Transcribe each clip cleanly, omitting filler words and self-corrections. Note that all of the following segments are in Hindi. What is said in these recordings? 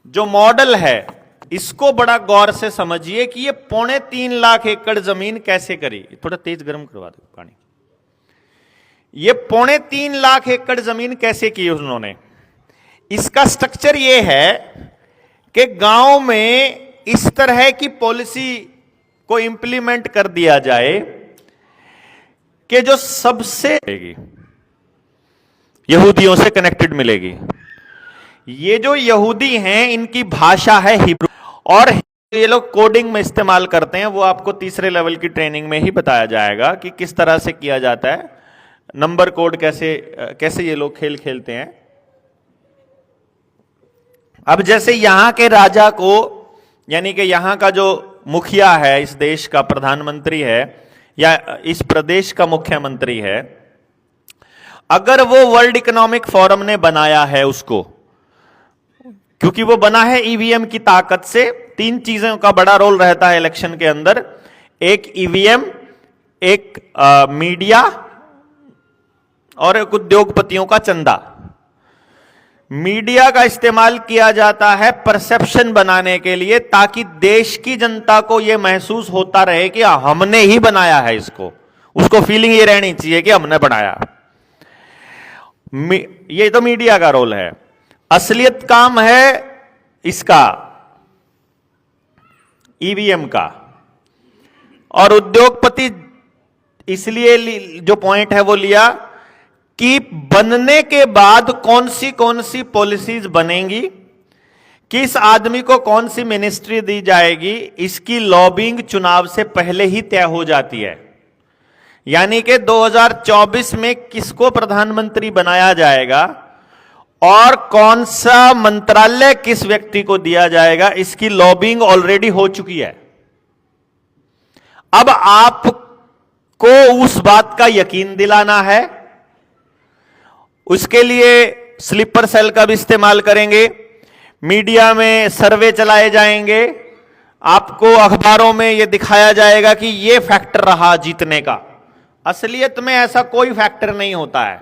जो मॉडल है इसको बड़ा गौर से समझिए कि ये 3.25 लाख एकड़ जमीन कैसे करी। थोड़ा तेज गर्म करवा दो पानी। ये 3.25 लाख एकड़ जमीन कैसे की उन्होंने। इसका स्ट्रक्चर ये है कि गांव में इस तरह की पॉलिसी को इंप्लीमेंट कर दिया जाए कि जो सबसे यहूदियों से कनेक्टेड मिलेगी। ये जो यहूदी हैं इनकी भाषा है हिब्रू, और ये लोग कोडिंग में इस्तेमाल करते हैं। वो आपको तीसरे लेवल की ट्रेनिंग में ही बताया जाएगा कि किस तरह से किया जाता है, नंबर कोड कैसे ये लोग खेल खेलते हैं। अब जैसे यहां के राजा को, यानी कि यहां का जो मुखिया है, इस देश का प्रधानमंत्री है या इस प्रदेश का मुख्यमंत्री है, अगर वो वर्ल्ड इकोनॉमिक फोरम ने बनाया है उसको, क्योंकि वो बना है ईवीएम की ताकत से। 3 चीजों का बड़ा रोल रहता है इलेक्शन के अंदर, एक ईवीएम, एक मीडिया और एक उद्योगपतियों का चंदा। मीडिया का इस्तेमाल किया जाता है परसेप्शन बनाने के लिए, ताकि देश की जनता को यह महसूस होता रहे कि हमने ही बनाया है इसको, उसको फीलिंग ये रहनी चाहिए कि हमने बनाया। ये तो मीडिया का रोल है। असलियत काम है इसका ईवीएम का। और उद्योगपति इसलिए जो पॉइंट है वो लिया कि बनने के बाद कौन सी पॉलिसीज बनेंगी, किस आदमी को कौन सी मिनिस्ट्री दी जाएगी, इसकी लॉबिंग चुनाव से पहले ही तय हो जाती है। यानी कि 2024 में किसको प्रधानमंत्री बनाया जाएगा और कौन सा मंत्रालय किस व्यक्ति को दिया जाएगा, इसकी लॉबिंग ऑलरेडी हो चुकी है। अब आपको उस बात का यकीन दिलाना है, उसके लिए स्लीपर सेल का भी इस्तेमाल करेंगे, मीडिया में सर्वे चलाए जाएंगे, आपको अखबारों में यह दिखाया जाएगा कि यह फैक्टर रहा जीतने का। असलियत में ऐसा कोई फैक्टर नहीं होता है।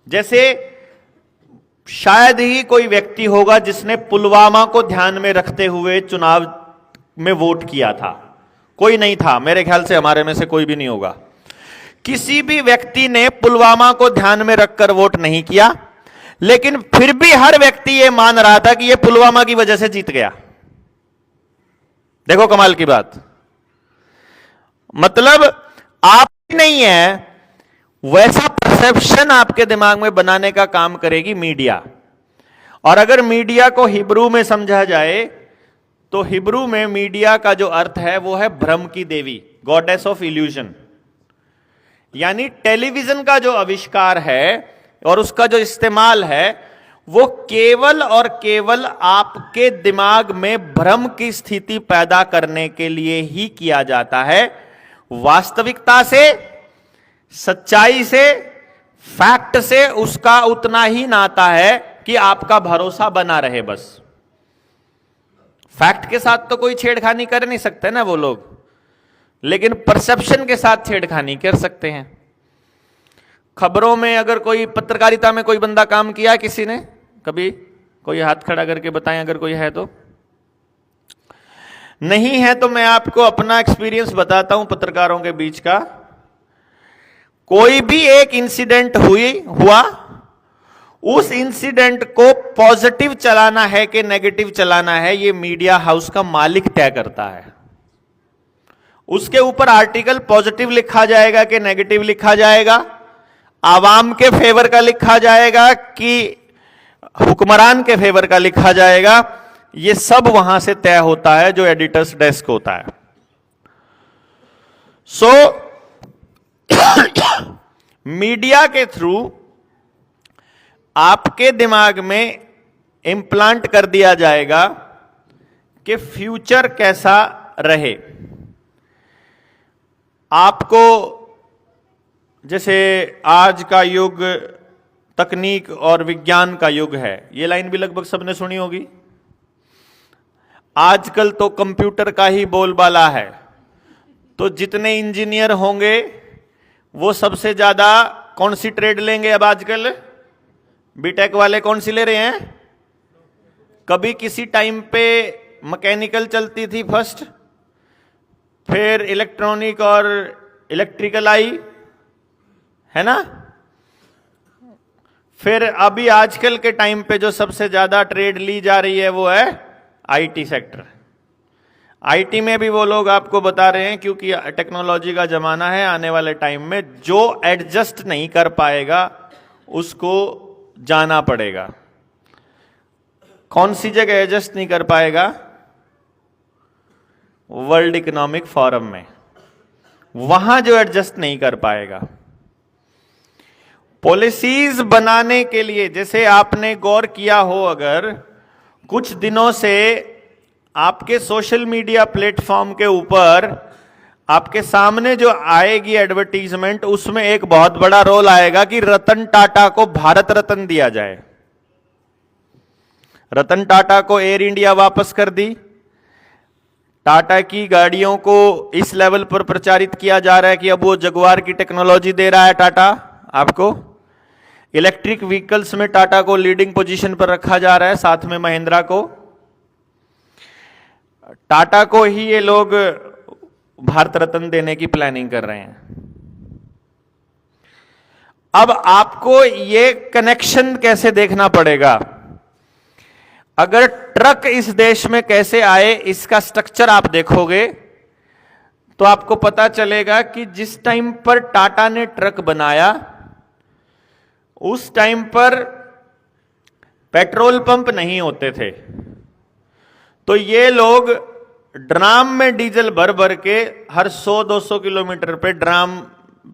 जैसे शायद ही कोई व्यक्ति होगा जिसने पुलवामा को ध्यान में रखते हुए चुनाव में वोट किया था। कोई नहीं था, मेरे ख्याल से हमारे में से कोई भी नहीं होगा। किसी भी व्यक्ति ने पुलवामा को ध्यान में रखकर वोट नहीं किया, लेकिन फिर भी हर व्यक्ति यह मान रहा था कि यह पुलवामा की वजह से जीत गया। देखो कमाल की बात। मतलब आप नहीं है, वैसा परसेप्शन आपके दिमाग में बनाने का काम करेगी मीडिया। और अगर मीडिया को हिब्रू में समझा जाए तो हिब्रू में मीडिया का जो अर्थ है वो है भ्रम की देवी, गॉडेस ऑफ इल्यूजन। यानी टेलीविजन का जो आविष्कार है और उसका जो इस्तेमाल है वो केवल और केवल आपके दिमाग में भ्रम की स्थिति पैदा करने के लिए ही किया जाता है। वास्तविकता से, सच्चाई से, फैक्ट से उसका उतना ही नाता है कि आपका भरोसा बना रहे। बस फैक्ट के साथ तो कोई छेड़खानी कर नहीं सकते ना वो लोग, लेकिन परसेप्शन के साथ छेड़खानी कर सकते हैं। खबरों में अगर कोई, पत्रकारिता में कोई बंदा काम किया किसी ने कभी, कोई हाथ खड़ा करके बताएं अगर कोई है तो। नहीं है तो मैं आपको अपना एक्सपीरियंस बताता हूं पत्रकारों के बीच का। कोई भी एक इंसिडेंट हुआ, उस इंसिडेंट को पॉजिटिव चलाना है कि नेगेटिव चलाना है, यह मीडिया हाउस का मालिक तय करता है। उसके ऊपर आर्टिकल पॉजिटिव लिखा जाएगा कि नेगेटिव लिखा जाएगा, आवाम के फेवर का लिखा जाएगा कि हुक्मरान के फेवर का लिखा जाएगा, यह सब वहां से तय होता है, जो एडिटर्स डेस्क होता है। मीडिया के थ्रू आपके दिमाग में इंप्लांट कर दिया जाएगा कि फ्यूचर कैसा रहे। आपको, जैसे आज का युग तकनीक और विज्ञान का युग है, ये लाइन भी लगभग सबने सुनी होगी। आजकल तो कंप्यूटर का ही बोलबाला है, तो जितने इंजीनियर होंगे वो सबसे ज्यादा कौन सी ट्रेड लेंगे अब आजकल? बीटेक वाले कौन सी ले रहे हैं? कभी किसी टाइम पे मैकेनिकल चलती थी फर्स्ट, फिर इलेक्ट्रॉनिक और इलेक्ट्रिकल आई, है ना। फिर अभी आजकल के टाइम पे जो सबसे ज्यादा ट्रेड ली जा रही है वो है आईटी सेक्टर। आईटी में भी वो लोग आपको बता रहे हैं, क्योंकि टेक्नोलॉजी का जमाना है, आने वाले टाइम में जो एडजस्ट नहीं कर पाएगा उसको जाना पड़ेगा। कौन सी जगह एडजस्ट नहीं कर पाएगा? वर्ल्ड इकोनॉमिक फोरम में, वहां जो एडजस्ट नहीं कर पाएगा। पॉलिसीज बनाने के लिए, जैसे आपने गौर किया हो, अगर कुछ दिनों से आपके सोशल मीडिया प्लेटफॉर्म के ऊपर आपके सामने जो आएगी एडवर्टीजमेंट, उसमें एक बहुत बड़ा रोल आएगा कि रतन टाटा को भारत रत्न दिया जाए। रतन टाटा को एयर इंडिया वापस कर दी, टाटा की गाड़ियों को इस लेवल पर प्रचारित किया जा रहा है कि अब वो जगुआर की टेक्नोलॉजी दे रहा है टाटा आपको। इलेक्ट्रिक व्हीकल्स में टाटा को लीडिंग पोजीशन पर रखा जा रहा है, साथ में महिंद्रा को। टाटा को ही ये लोग भारत रत्न देने की प्लानिंग कर रहे हैं। अब आपको ये कनेक्शन कैसे देखना पड़ेगा? अगर ट्रक इस देश में कैसे आए, इसका स्ट्रक्चर आप देखोगे तो आपको पता चलेगा कि जिस टाइम पर टाटा ने ट्रक बनाया, उस टाइम पर पेट्रोल पंप नहीं होते थे, तो ये लोग ड्राम में डीजल भर भर के हर 100-200 किलोमीटर पे ड्राम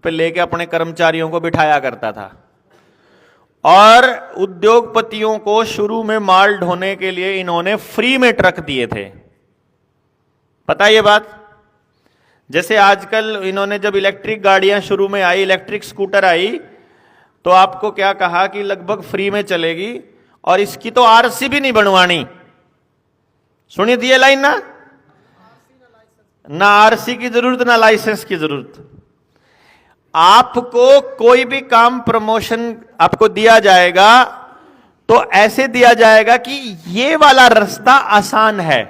पे लेके अपने कर्मचारियों को बिठाया करता था। और उद्योगपतियों को शुरू में माल ढोने के लिए इन्होंने फ्री में ट्रक दिए थे। पता ये बात? जैसे आजकल इन्होंने जब इलेक्ट्रिक गाड़ियां शुरू में आई, इलेक्ट्रिक स्कूटर आई, तो आपको क्या कहा कि लगभग फ्री में चलेगी और इसकी तो आरसी भी नहीं बनवानी। सुनी थी ये लाइन ना? ना आरसी की जरूरत, ना लाइसेंस की जरूरत। आपको कोई भी काम प्रमोशन आपको दिया जाएगा तो ऐसे दिया जाएगा कि ये वाला रास्ता आसान है।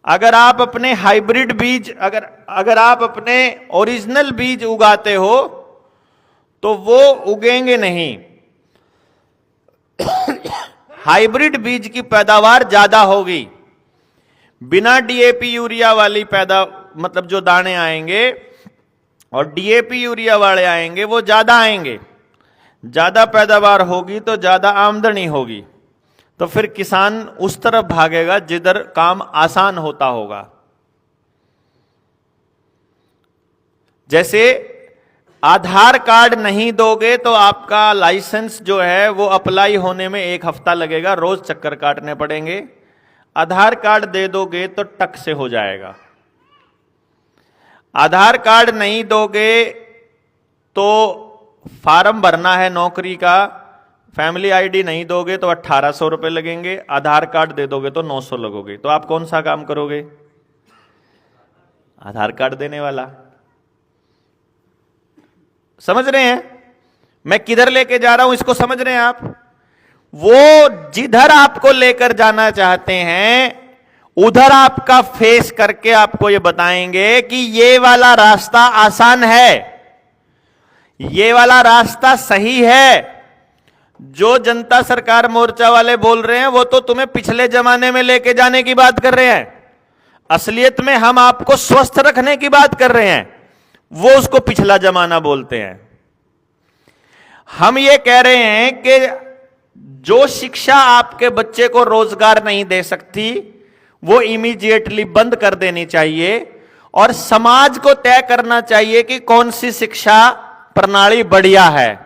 अगर आप अपने हाइब्रिड बीज, अगर आप अपने ओरिजिनल बीज उगाते हो तो वो उगेंगे नहीं। हाइब्रिड बीज की पैदावार ज्यादा होगी। बिना डीएपी यूरिया वाली मतलब जो दाने आएंगे और डीएपी यूरिया वाले आएंगे वो ज्यादा आएंगे। ज्यादा पैदावार होगी तो ज्यादा आमदनी होगी, तो फिर किसान उस तरफ भागेगा जिधर काम आसान होता होगा। जैसे आधार कार्ड नहीं दोगे तो आपका लाइसेंस जो है वो अप्लाई होने में 1 हफ्ता लगेगा, रोज चक्कर काटने पड़ेंगे। आधार कार्ड दे दोगे तो टक से हो जाएगा। आधार कार्ड नहीं दोगे तो फॉर्म भरना है नौकरी का, फैमिली आईडी नहीं दोगे तो 1800 रुपए लगेंगे, आधार कार्ड दे दोगे तो 900 लगोगे। तो आप कौन सा काम करोगे? आधार कार्ड देने वाला। समझ रहे हैं मैं किधर लेके जा रहा हूं? इसको समझ रहे हैं आप? वो जिधर आपको लेकर जाना चाहते हैं उधर आपका फेस करके आपको ये बताएंगे कि ये वाला रास्ता आसान है, ये वाला रास्ता सही है। जो जनता सरकार मोर्चा वाले बोल रहे हैं वो तो तुम्हें पिछले जमाने में लेके जाने की बात कर रहे हैं। असलियत में हम आपको स्वस्थ रखने की बात कर रहे हैं, वो उसको पिछला जमाना बोलते हैं। हम ये कह रहे हैं कि जो शिक्षा आपके बच्चे को रोजगार नहीं दे सकती वो इमीडिएटली बंद कर देनी चाहिए और समाज को तय करना चाहिए कि कौन सी शिक्षा प्रणाली बढ़िया है,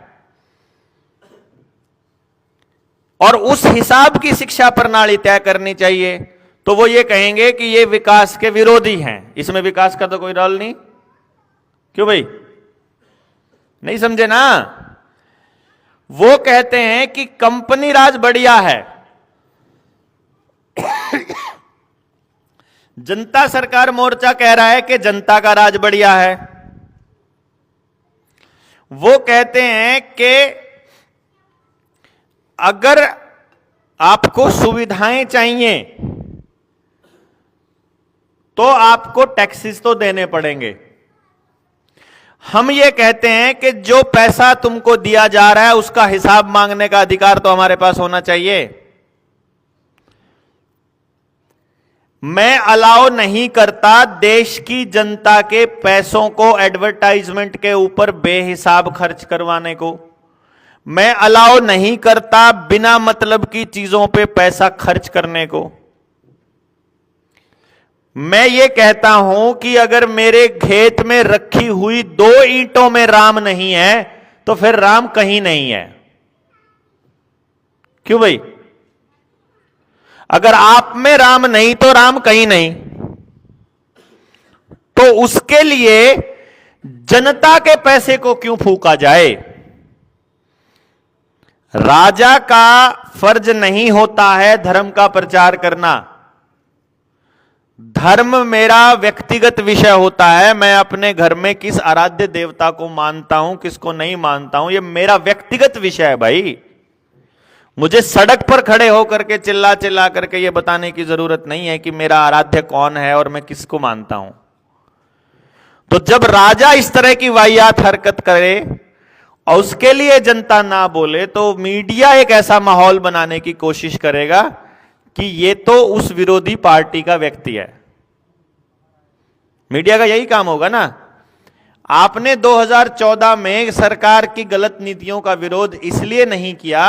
और उस हिसाब की शिक्षा प्रणाली तय करनी चाहिए। तो वो ये कहेंगे कि ये विकास के विरोधी हैं। इसमें विकास का तो कोई रोल नहीं। क्यों भाई? नहीं समझे ना? वो कहते हैं कि कंपनी राज बढ़िया है, जनता सरकार मोर्चा कह रहा है कि जनता का राज बढ़िया है। वो कहते हैं कि अगर आपको सुविधाएं चाहिए तो आपको टैक्सेस तो देने पड़ेंगे। हम ये कहते हैं कि जो पैसा तुमको दिया जा रहा है उसका हिसाब मांगने का अधिकार तो हमारे पास होना चाहिए। मैं अलाउ नहीं करता देश की जनता के पैसों को एडवर्टाइजमेंट के ऊपर बेहिसाब खर्च करवाने को। मैं अलाउ नहीं करता बिना मतलब की चीजों पे पैसा खर्च करने को। मैं ये कहता हूं कि अगर मेरे खेत में रखी हुई 2 ईंटों में राम नहीं है तो फिर राम कहीं नहीं है। क्यों भाई? अगर आप में राम नहीं तो राम कहीं नहीं। तो उसके लिए जनता के पैसे को क्यों फूका जाए? राजा का फर्ज नहीं होता है धर्म का प्रचार करना। धर्म मेरा व्यक्तिगत विषय होता है। मैं अपने घर में किस आराध्य देवता को मानता हूं, किसको नहीं मानता हूं, यह मेरा व्यक्तिगत विषय है भाई। मुझे सड़क पर खड़े होकर के चिल्ला चिल्ला करके यह बताने की जरूरत नहीं है कि मेरा आराध्य कौन है और मैं किसको मानता हूं। तो जब राजा इस तरह की वाहियात हरकत करे और उसके लिए जनता ना बोले तो मीडिया एक ऐसा माहौल बनाने की कोशिश करेगा कि ये तो उस विरोधी पार्टी का व्यक्ति है। मीडिया का यही काम होगा ना। आपने 2014 में सरकार की गलत नीतियों का विरोध इसलिए नहीं किया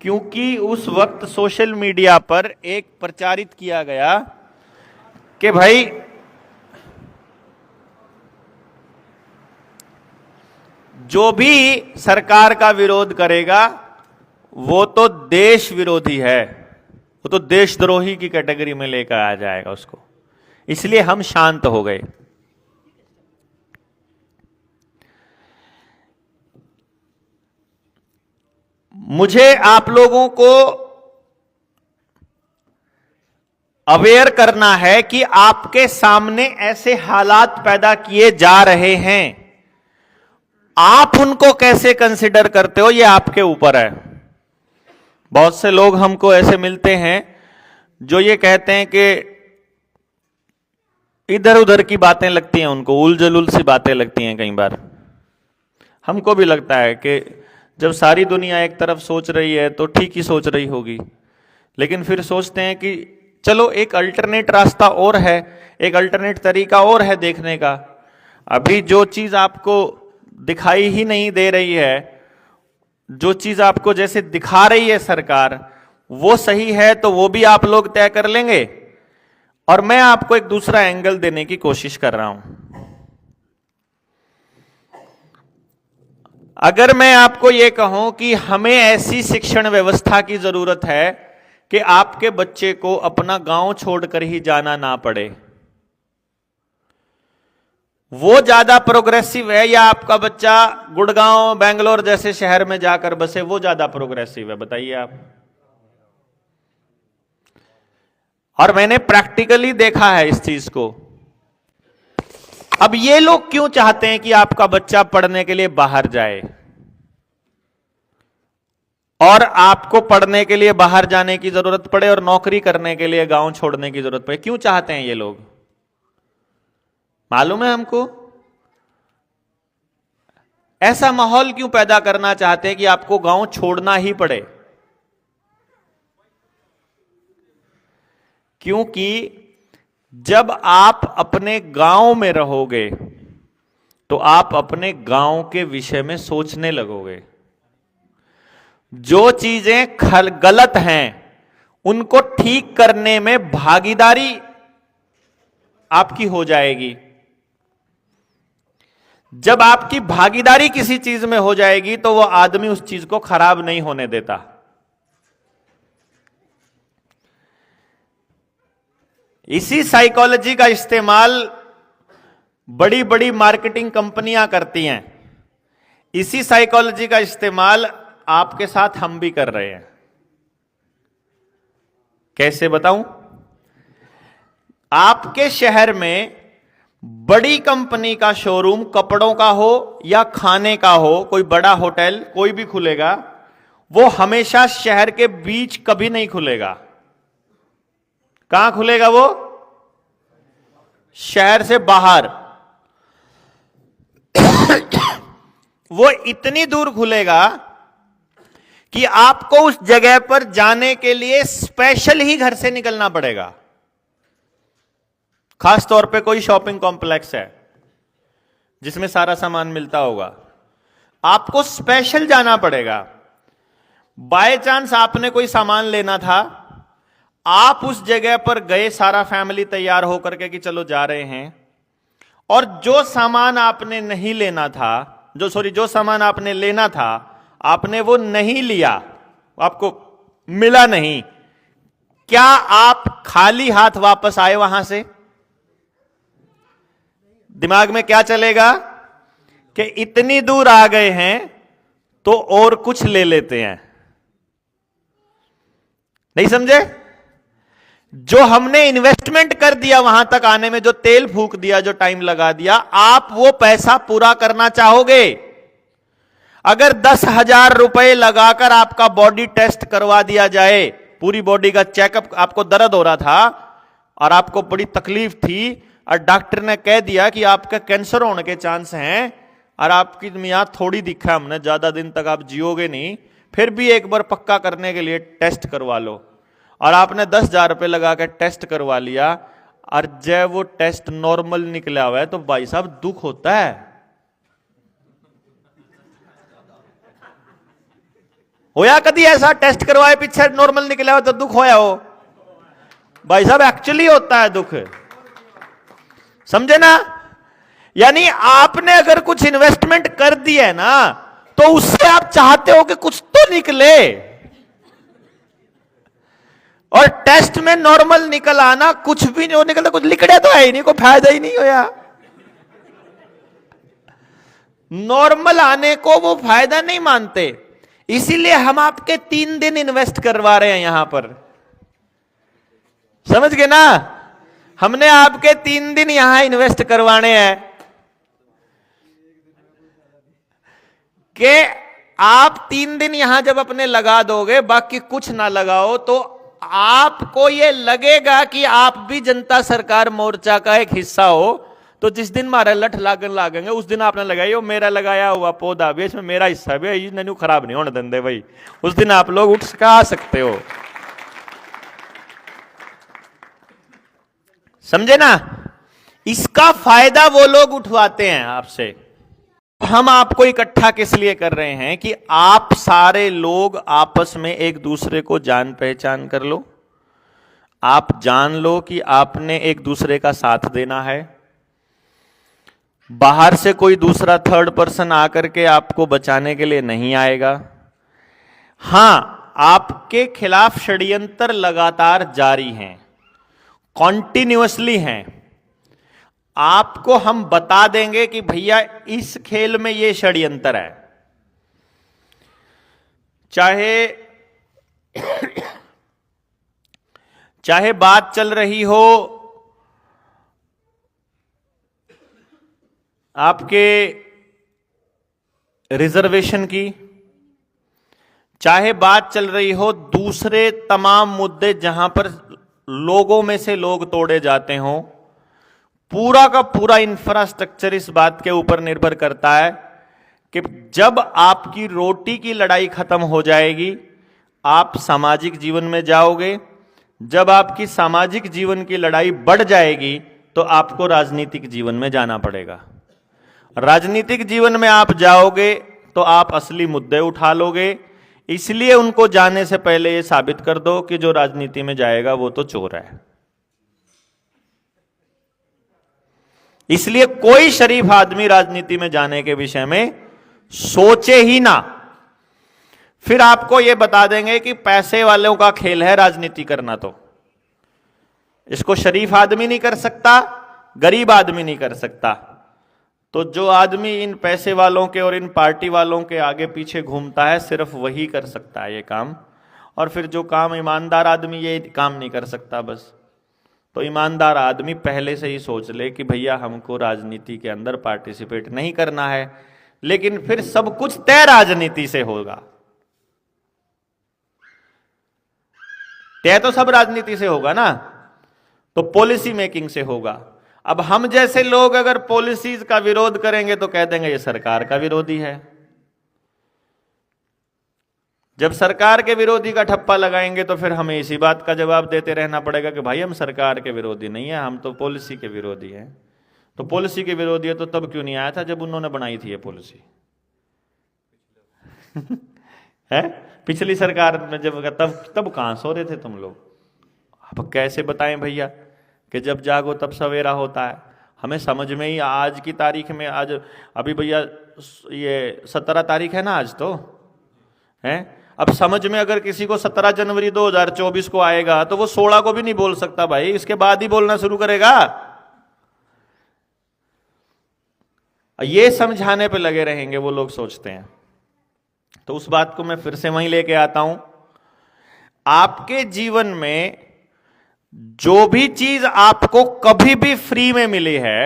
क्योंकि उस वक्त सोशल मीडिया पर एक प्रचारित किया गया कि भाई जो भी सरकार का विरोध करेगा वो तो देश विरोधी है, वो तो देशद्रोही की कैटेगरी में लेकर आ जाएगा उसको। इसलिए हम शांत हो गए। मुझे आप लोगों को अवेयर करना है कि आपके सामने ऐसे हालात पैदा किए जा रहे हैं, आप उनको कैसे कंसिडर करते हो ये आपके ऊपर है। बहुत से लोग हमको ऐसे मिलते हैं जो ये कहते हैं कि इधर उधर की बातें लगती हैं उनको, उल जलुल सी बातें लगती हैं कई बार। हमको भी लगता है कि जब सारी दुनिया एक तरफ सोच रही है तो ठीक ही सोच रही होगी, लेकिन फिर सोचते हैं कि चलो एक अल्टरनेट रास्ता और है, एक अल्टरनेट तरीका और है देखने का। अभी जो चीज आपको दिखाई ही नहीं दे रही है, जो चीज आपको जैसे दिखा रही है सरकार वो सही है तो वो भी आप लोग तय कर लेंगे, और मैं आपको एक दूसरा एंगल देने की कोशिश कर रहा हूं। अगर मैं आपको यह कहूं कि हमें ऐसी शिक्षण व्यवस्था की जरूरत है कि आपके बच्चे को अपना गांव छोड़कर ही जाना ना पड़े, वो ज्यादा प्रोग्रेसिव है या आपका बच्चा गुड़गांव बेंगलोर जैसे शहर में जाकर बसे वो ज्यादा प्रोग्रेसिव है? बताइए आप। और मैंने प्रैक्टिकली देखा है इस चीज को। अब ये लोग क्यों चाहते हैं कि आपका बच्चा पढ़ने के लिए बाहर जाए और आपको पढ़ने के लिए बाहर जाने की जरूरत पड़े और नौकरी करने के लिए गांव छोड़ने की जरूरत पड़े? क्यों चाहते हैं ये लोग? मालूम है हमको। ऐसा माहौल क्यों पैदा करना चाहते हैं कि आपको गांव छोड़ना ही पड़े? क्योंकि जब आप अपने गांव में रहोगे तो आप अपने गांव के विषय में सोचने लगोगे। जो चीजें गलत हैं उनको ठीक करने में भागीदारी आपकी हो जाएगी। जब आपकी भागीदारी किसी चीज में हो जाएगी तो वो आदमी उस चीज को खराब नहीं होने देता। इसी साइकोलॉजी का इस्तेमाल बड़ी बड़ी मार्केटिंग कंपनियां करती हैं। इसी साइकोलॉजी का इस्तेमाल आपके साथ हम भी कर रहे हैं। कैसे बताऊं? आपके शहर में बड़ी कंपनी का शोरूम, कपड़ों का हो या खाने का हो, कोई बड़ा होटल कोई भी खुलेगा, वो हमेशा शहर के बीच कभी नहीं खुलेगा। कहां खुलेगा वो? शहर से बाहर। वो इतनी दूर खुलेगा कि आपको उस जगह पर जाने के लिए स्पेशल ही घर से निकलना पड़ेगा। खास तौर पे कोई शॉपिंग कॉम्प्लेक्स है जिसमें सारा सामान मिलता होगा, आपको स्पेशल जाना पड़ेगा। बाय चांस आपने कोई सामान लेना था, आप उस जगह पर गए, सारा फैमिली तैयार होकर के कि चलो जा रहे हैं, और जो सामान आपने नहीं लेना था, जो सामान आपने लेना था आपने वो नहीं लिया, आपको मिला नहीं, क्या आप खाली हाथ वापस आए वहां से? दिमाग में क्या चलेगा कि इतनी दूर आ गए हैं तो और कुछ ले लेते हैं। नहीं समझे? जो हमने इन्वेस्टमेंट कर दिया वहां तक आने में, जो तेल फूक दिया, जो टाइम लगा दिया, आप वो पैसा पूरा करना चाहोगे? अगर 10,000 रुपए लगाकर आपका बॉडी टेस्ट करवा दिया जाए, पूरी बॉडी का चेकअप, आपको दर्द हो रहा था और आपको बड़ी तकलीफ थी और डॉक्टर ने कह दिया कि आपका कैंसर होने के चांस हैं और आपकी मियां थोड़ी दिखा हमने, ज्यादा दिन तक आप जियोगे नहीं, फिर भी एक बार पक्का करने के लिए टेस्ट करवा लो, और आपने 10,000 रुपए लगा के टेस्ट करवा लिया और जब वो टेस्ट नॉर्मल निकला हुआ है तो भाई साहब दुख होता है। होया कभी ऐसा टेस्ट करवाए पीछे नॉर्मल निकला हो तो दुख होया हो? भाई साहब एक्चुअली होता है दुख, समझे ना? यानी आपने अगर कुछ इन्वेस्टमेंट कर दी है ना, तो उससे आप चाहते हो कि कुछ तो निकले, और टेस्ट में नॉर्मल निकल आना, कुछ भी नहीं निकलता, कुछ लिखड़े तो है ही नहीं, कोई फायदा ही नहीं होया। नॉर्मल आने को वो फायदा नहीं मानते, इसीलिए हम आपके 3 दिन इन्वेस्ट करवा रहे हैं यहां पर, समझ गए ना? हमने आपके 3 दिन यहां इन्वेस्ट करवाने हैं कि आप 3 दिन यहां जब अपने लगा दोगे, बाकी कुछ ना लगाओ, तो आपको यह लगेगा कि आप भी जनता सरकार मोर्चा का एक हिस्सा हो। तो जिस दिन मारे लठ लागन लागेंगे उस दिन आपने लगाई हो, मेरा लगाया हुआ पौधा भी, इसमें मेरा हिस्सा भी है, ये खराब नहीं होने देंगे भाई, उस दिन आप लोग उठ के आ सकते हो। समझे ना? इसका फायदा वो लोग उठवाते हैं आपसे। हम आपको इकट्ठा किस लिए कर रहे हैं कि आप सारे लोग आपस में एक दूसरे को जान पहचान कर लो, आप जान लो कि आपने एक दूसरे का साथ देना है। बाहर से कोई दूसरा थर्ड पर्सन आकर के आपको बचाने के लिए नहीं आएगा। हां, आपके खिलाफ षड्यंत्र लगातार जारी हैं, कॉन्टिन्यूअसली हैं। आपको हम बता देंगे कि भैया इस खेल में ये षड्यंत्र है, चाहे बात चल रही हो आपके रिजर्वेशन की, चाहे बात चल रही हो दूसरे तमाम मुद्दे जहां पर लोगों में से लोग तोड़े जाते हों, पूरा का पूरा इंफ्रास्ट्रक्चर इस बात के ऊपर निर्भर करता है कि जब आपकी रोटी की लड़ाई खत्म हो जाएगी, आप सामाजिक जीवन में जाओगे। जब आपकी सामाजिक जीवन की लड़ाई बढ़ जाएगी तो आपको राजनीतिक जीवन में जाना पड़ेगा। राजनीतिक जीवन में आप जाओगे तो आप असली मुद्दे उठा लोगे, इसलिए उनको जाने से पहले यह साबित कर दो कि जो राजनीति में जाएगा वो तो चोर है। इसलिए कोई शरीफ आदमी राजनीति में जाने के विषय में सोचे ही ना। फिर आपको यह बता देंगे कि पैसे वालों का खेल है राजनीति करना, तो इसको शरीफ आदमी नहीं कर सकता, गरीब आदमी नहीं कर सकता। तो जो आदमी इन पैसे वालों के और इन पार्टी वालों के आगे पीछे घूमता है, सिर्फ वही कर सकता है ये काम, और फिर जो काम ईमानदार आदमी ये काम नहीं कर सकता बस। तो ईमानदार आदमी पहले से ही सोच ले कि भैया हमको राजनीति के अंदर पार्टिसिपेट नहीं करना है, लेकिन फिर सब कुछ तय राजनीति से होगा। तय तो सब राजनीति से होगा ना, तो पॉलिसी मेकिंग से होगा। अब हम जैसे लोग अगर पॉलिसीज का विरोध करेंगे तो कह देंगे ये सरकार का विरोधी है। जब सरकार के विरोधी का ठप्पा लगाएंगे तो फिर हमें इसी बात का जवाब देते रहना पड़ेगा कि भाई हम सरकार के विरोधी नहीं है, हम तो पॉलिसी के विरोधी हैं। तो पॉलिसी के विरोधी है तो तब क्यों नहीं आया था जब उन्होंने बनाई थी ये पॉलिसी? है पिछली सरकार में जब, तब कहां सो रहे थे तुम लोग? अब कैसे बताएं भैया कि जब जागो तब सवेरा होता है। हमें समझ में ही आज की तारीख में, आज अभी भैया ये 17 तारीख है ना आज, तो है। अब समझ में अगर किसी को 17 जनवरी 2024 को आएगा तो वो 16 को भी नहीं बोल सकता भाई, इसके बाद ही बोलना शुरू करेगा। ये समझाने पे लगे रहेंगे वो लोग, सोचते हैं। तो उस बात को मैं फिर से वहीं लेके आता हूं। आपके जीवन में जो भी चीज आपको कभी भी फ्री में मिली है,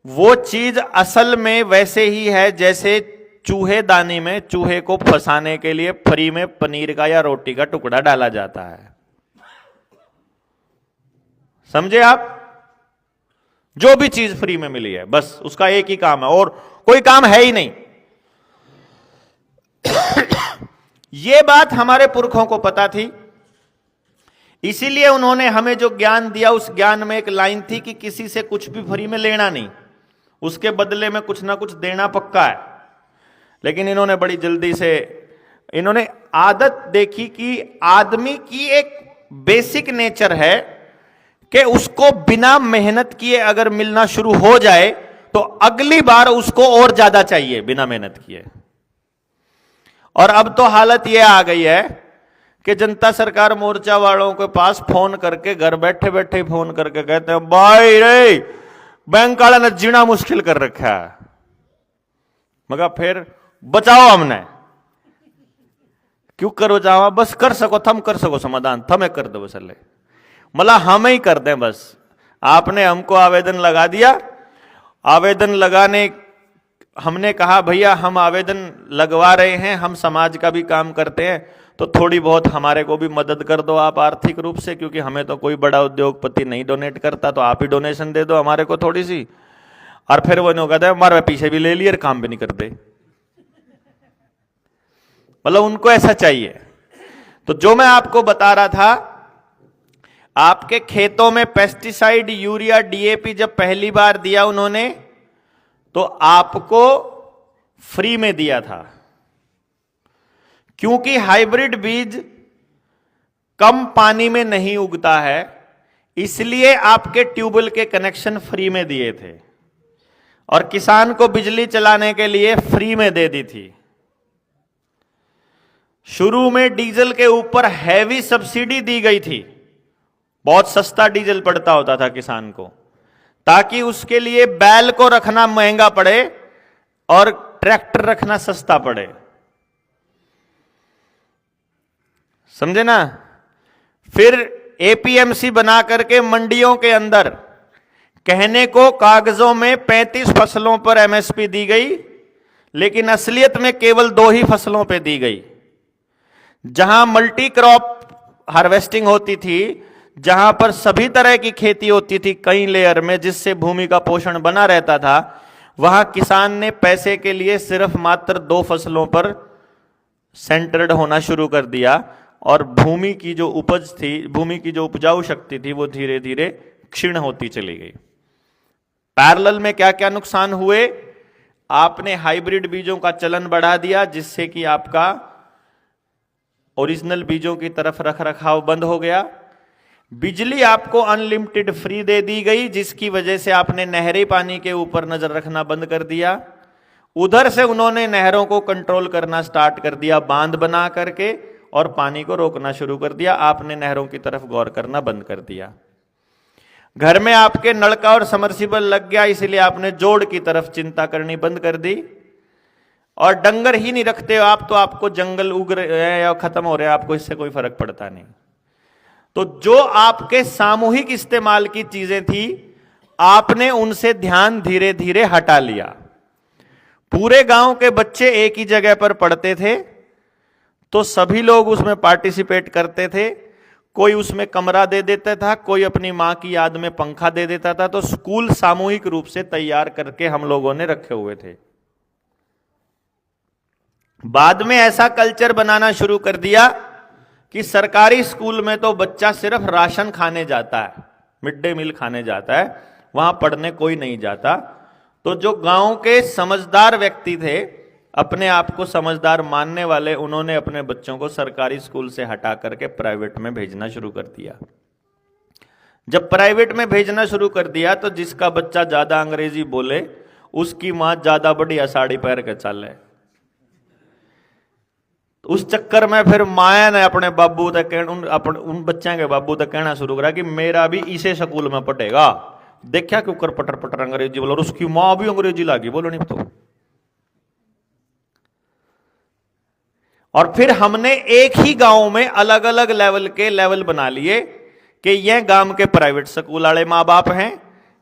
वो चीज असल में वैसे ही है जैसे चूहे दानी में चूहे को फंसाने के लिए फ्री में पनीर का या रोटी का टुकड़ा डाला जाता है। समझे आप? जो भी चीज फ्री में मिली है बस उसका एक ही काम है और कोई काम है ही नहीं। यह बात हमारे पुरखों को पता थी, इसीलिए उन्होंने हमें जो ज्ञान दिया उस ज्ञान में एक लाइन थी कि किसी से कुछ भी फ्री में लेना नहीं, उसके बदले में कुछ ना कुछ देना पक्का है। लेकिन इन्होंने बड़ी जल्दी से इन्होंने आदत देखी कि आदमी की एक बेसिक नेचर है कि उसको बिना मेहनत किए अगर मिलना शुरू हो जाए तो अगली बार उसको और ज्यादा चाहिए बिना मेहनत किए। और अब तो हालत यह आ गई है कि जनता सरकार मोर्चा वालों के पास फोन करके, घर बैठे बैठे फोन करके कहते हैं भाई रे बैंक वाला ने जीना मुश्किल कर रखा है, मगर फिर बचाओ हमने। क्यों करो जावा, बस कर सको थम कर सको समाधान थमे कर दो बसले, मतलब हम ही कर दें बस। आपने हमको आवेदन लगा दिया, आवेदन लगाने हमने कहा भैया हम आवेदन लगवा रहे हैं, हम समाज का भी काम करते हैं तो थोड़ी बहुत हमारे को भी मदद कर दो आप आर्थिक रूप से, क्योंकि हमें तो कोई बड़ा उद्योगपति नहीं डोनेट करता, तो आप ही डोनेशन दे दो हमारे को थोड़ी सी। और फिर वो नहीं कहते हमारे पीछे भी ले लिए और काम भी नहीं करते, मतलब उनको ऐसा चाहिए। तो जो मैं आपको बता रहा था, आपके खेतों में पेस्टिसाइड यूरिया डीएपी जब पहली बार दिया उन्होंने तो आपको फ्री में दिया था, क्योंकि हाइब्रिड बीज कम पानी में नहीं उगता है, इसलिए आपके ट्यूबवेल के कनेक्शन फ्री में दिए थे और किसान को बिजली चलाने के लिए फ्री में दे दी थी। शुरू में डीजल के ऊपर हैवी सब्सिडी दी गई थी, बहुत सस्ता डीजल पड़ता होता था किसान को, ताकि उसके लिए बैल को रखना महंगा पड़े और ट्रैक्टर रखना सस्ता पड़े। समझे ना? फिर एपीएमसी बना करके मंडियों के अंदर कहने को कागजों में 35 फसलों पर एमएसपी दी गई, लेकिन असलियत में केवल 2 ही फसलों पे दी गई। जहां मल्टी क्रॉप हार्वेस्टिंग होती थी, जहां पर सभी तरह की खेती होती थी कई लेयर में, जिससे भूमि का पोषण बना रहता था, वहां किसान ने पैसे के लिए सिर्फ मात्र 2 फसलों पर सेंटर्ड होना शुरू कर दिया और भूमि की जो उपज थी, भूमि की जो उपजाऊ शक्ति थी, वो धीरे धीरे क्षीण होती चली गई। पैरेलल में क्या क्या नुकसान हुए? आपने हाइब्रिड बीजों का चलन बढ़ा दिया, जिससे कि आपका ओरिजिनल बीजों की तरफ रख रखाव बंद हो गया। बिजली आपको अनलिमिटेड फ्री दे दी गई, जिसकी वजह से आपने नहरी पानी के ऊपर नजर रखना बंद कर दिया। उधर से उन्होंने नहरों को कंट्रोल करना स्टार्ट कर दिया बांध बना करके, और पानी को रोकना शुरू कर दिया। आपने नहरों की तरफ गौर करना बंद कर दिया। घर में आपके नलका और समर्सिबल लग गया, इसलिए आपने जोड़ की तरफ चिंता करनी बंद कर दी। और डंगर ही नहीं रखते हो आप, तो आपको जंगल उग रहे हैं या खत्म हो रहे हैं, आपको इससे कोई फर्क पड़ता नहीं। तो जो आपके सामूहिक इस्तेमाल की चीजें थी, आपने उनसे ध्यान धीरे धीरे हटा लिया। पूरे गांव के बच्चे एक ही जगह पर पढ़ते थे, तो सभी लोग उसमें पार्टिसिपेट करते थे। कोई उसमें कमरा दे देता था, कोई अपनी मां की याद में पंखा दे देता था। तो स्कूल सामूहिक रूप से तैयार करके हम लोगों ने रखे हुए थे। बाद में ऐसा कल्चर बनाना शुरू कर दिया कि सरकारी स्कूल में तो बच्चा सिर्फ राशन खाने जाता है, मिड डे मील खाने जाता है, वहां पढ़ने कोई नहीं जाता। तो जो गांव के समझदार व्यक्ति थे, अपने आप को समझदार मानने वाले, उन्होंने अपने बच्चों को सरकारी स्कूल से हटा करके प्राइवेट में भेजना शुरू कर दिया। जब प्राइवेट में भेजना शुरू कर दिया तो जिसका बच्चा ज्यादा अंग्रेजी बोले उसकी मां ज्यादा बढ़िया साड़ी पहन के चले। उस चक्कर में फिर माया ने अपने बाबू तक उन बच्चों के बाबू तक कहना शुरू करा कि मेरा भी इसे स्कूल में पढ़ेगा। देखा कि ऊपर पटर पटर अंग्रेजी बोलो, और उसकी मां भी अंग्रेजी लागी बोलो नहीं तो। और फिर हमने एक ही गांव में अलग अलग लेवल बना लिए कि ये गांव के प्राइवेट स्कूल वाले माँ बाप हैं,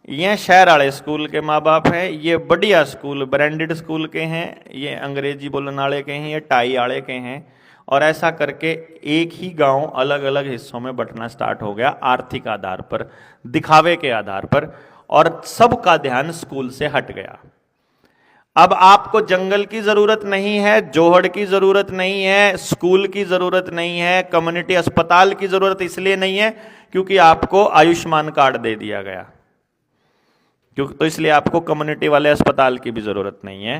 ये शहर वाले स्कूल के माँ बाप हैं, ये बढ़िया स्कूल ब्रांडेड स्कूल के हैं, ये अंग्रेजी बोलने वाले के हैं, ये टाई वाले के हैं। और ऐसा करके एक ही गांव अलग अलग हिस्सों में बंटना स्टार्ट हो गया, आर्थिक आधार पर, दिखावे के आधार पर, और सबका ध्यान स्कूल से हट गया। अब आपको जंगल की जरूरत नहीं है, जोहड़ की जरूरत नहीं है, स्कूल की जरूरत नहीं है, कम्युनिटी अस्पताल की जरूरत इसलिए नहीं है क्योंकि आपको आयुष्मान कार्ड दे दिया गया, क्योंकि तो इसलिए आपको कम्युनिटी वाले अस्पताल की भी जरूरत नहीं है।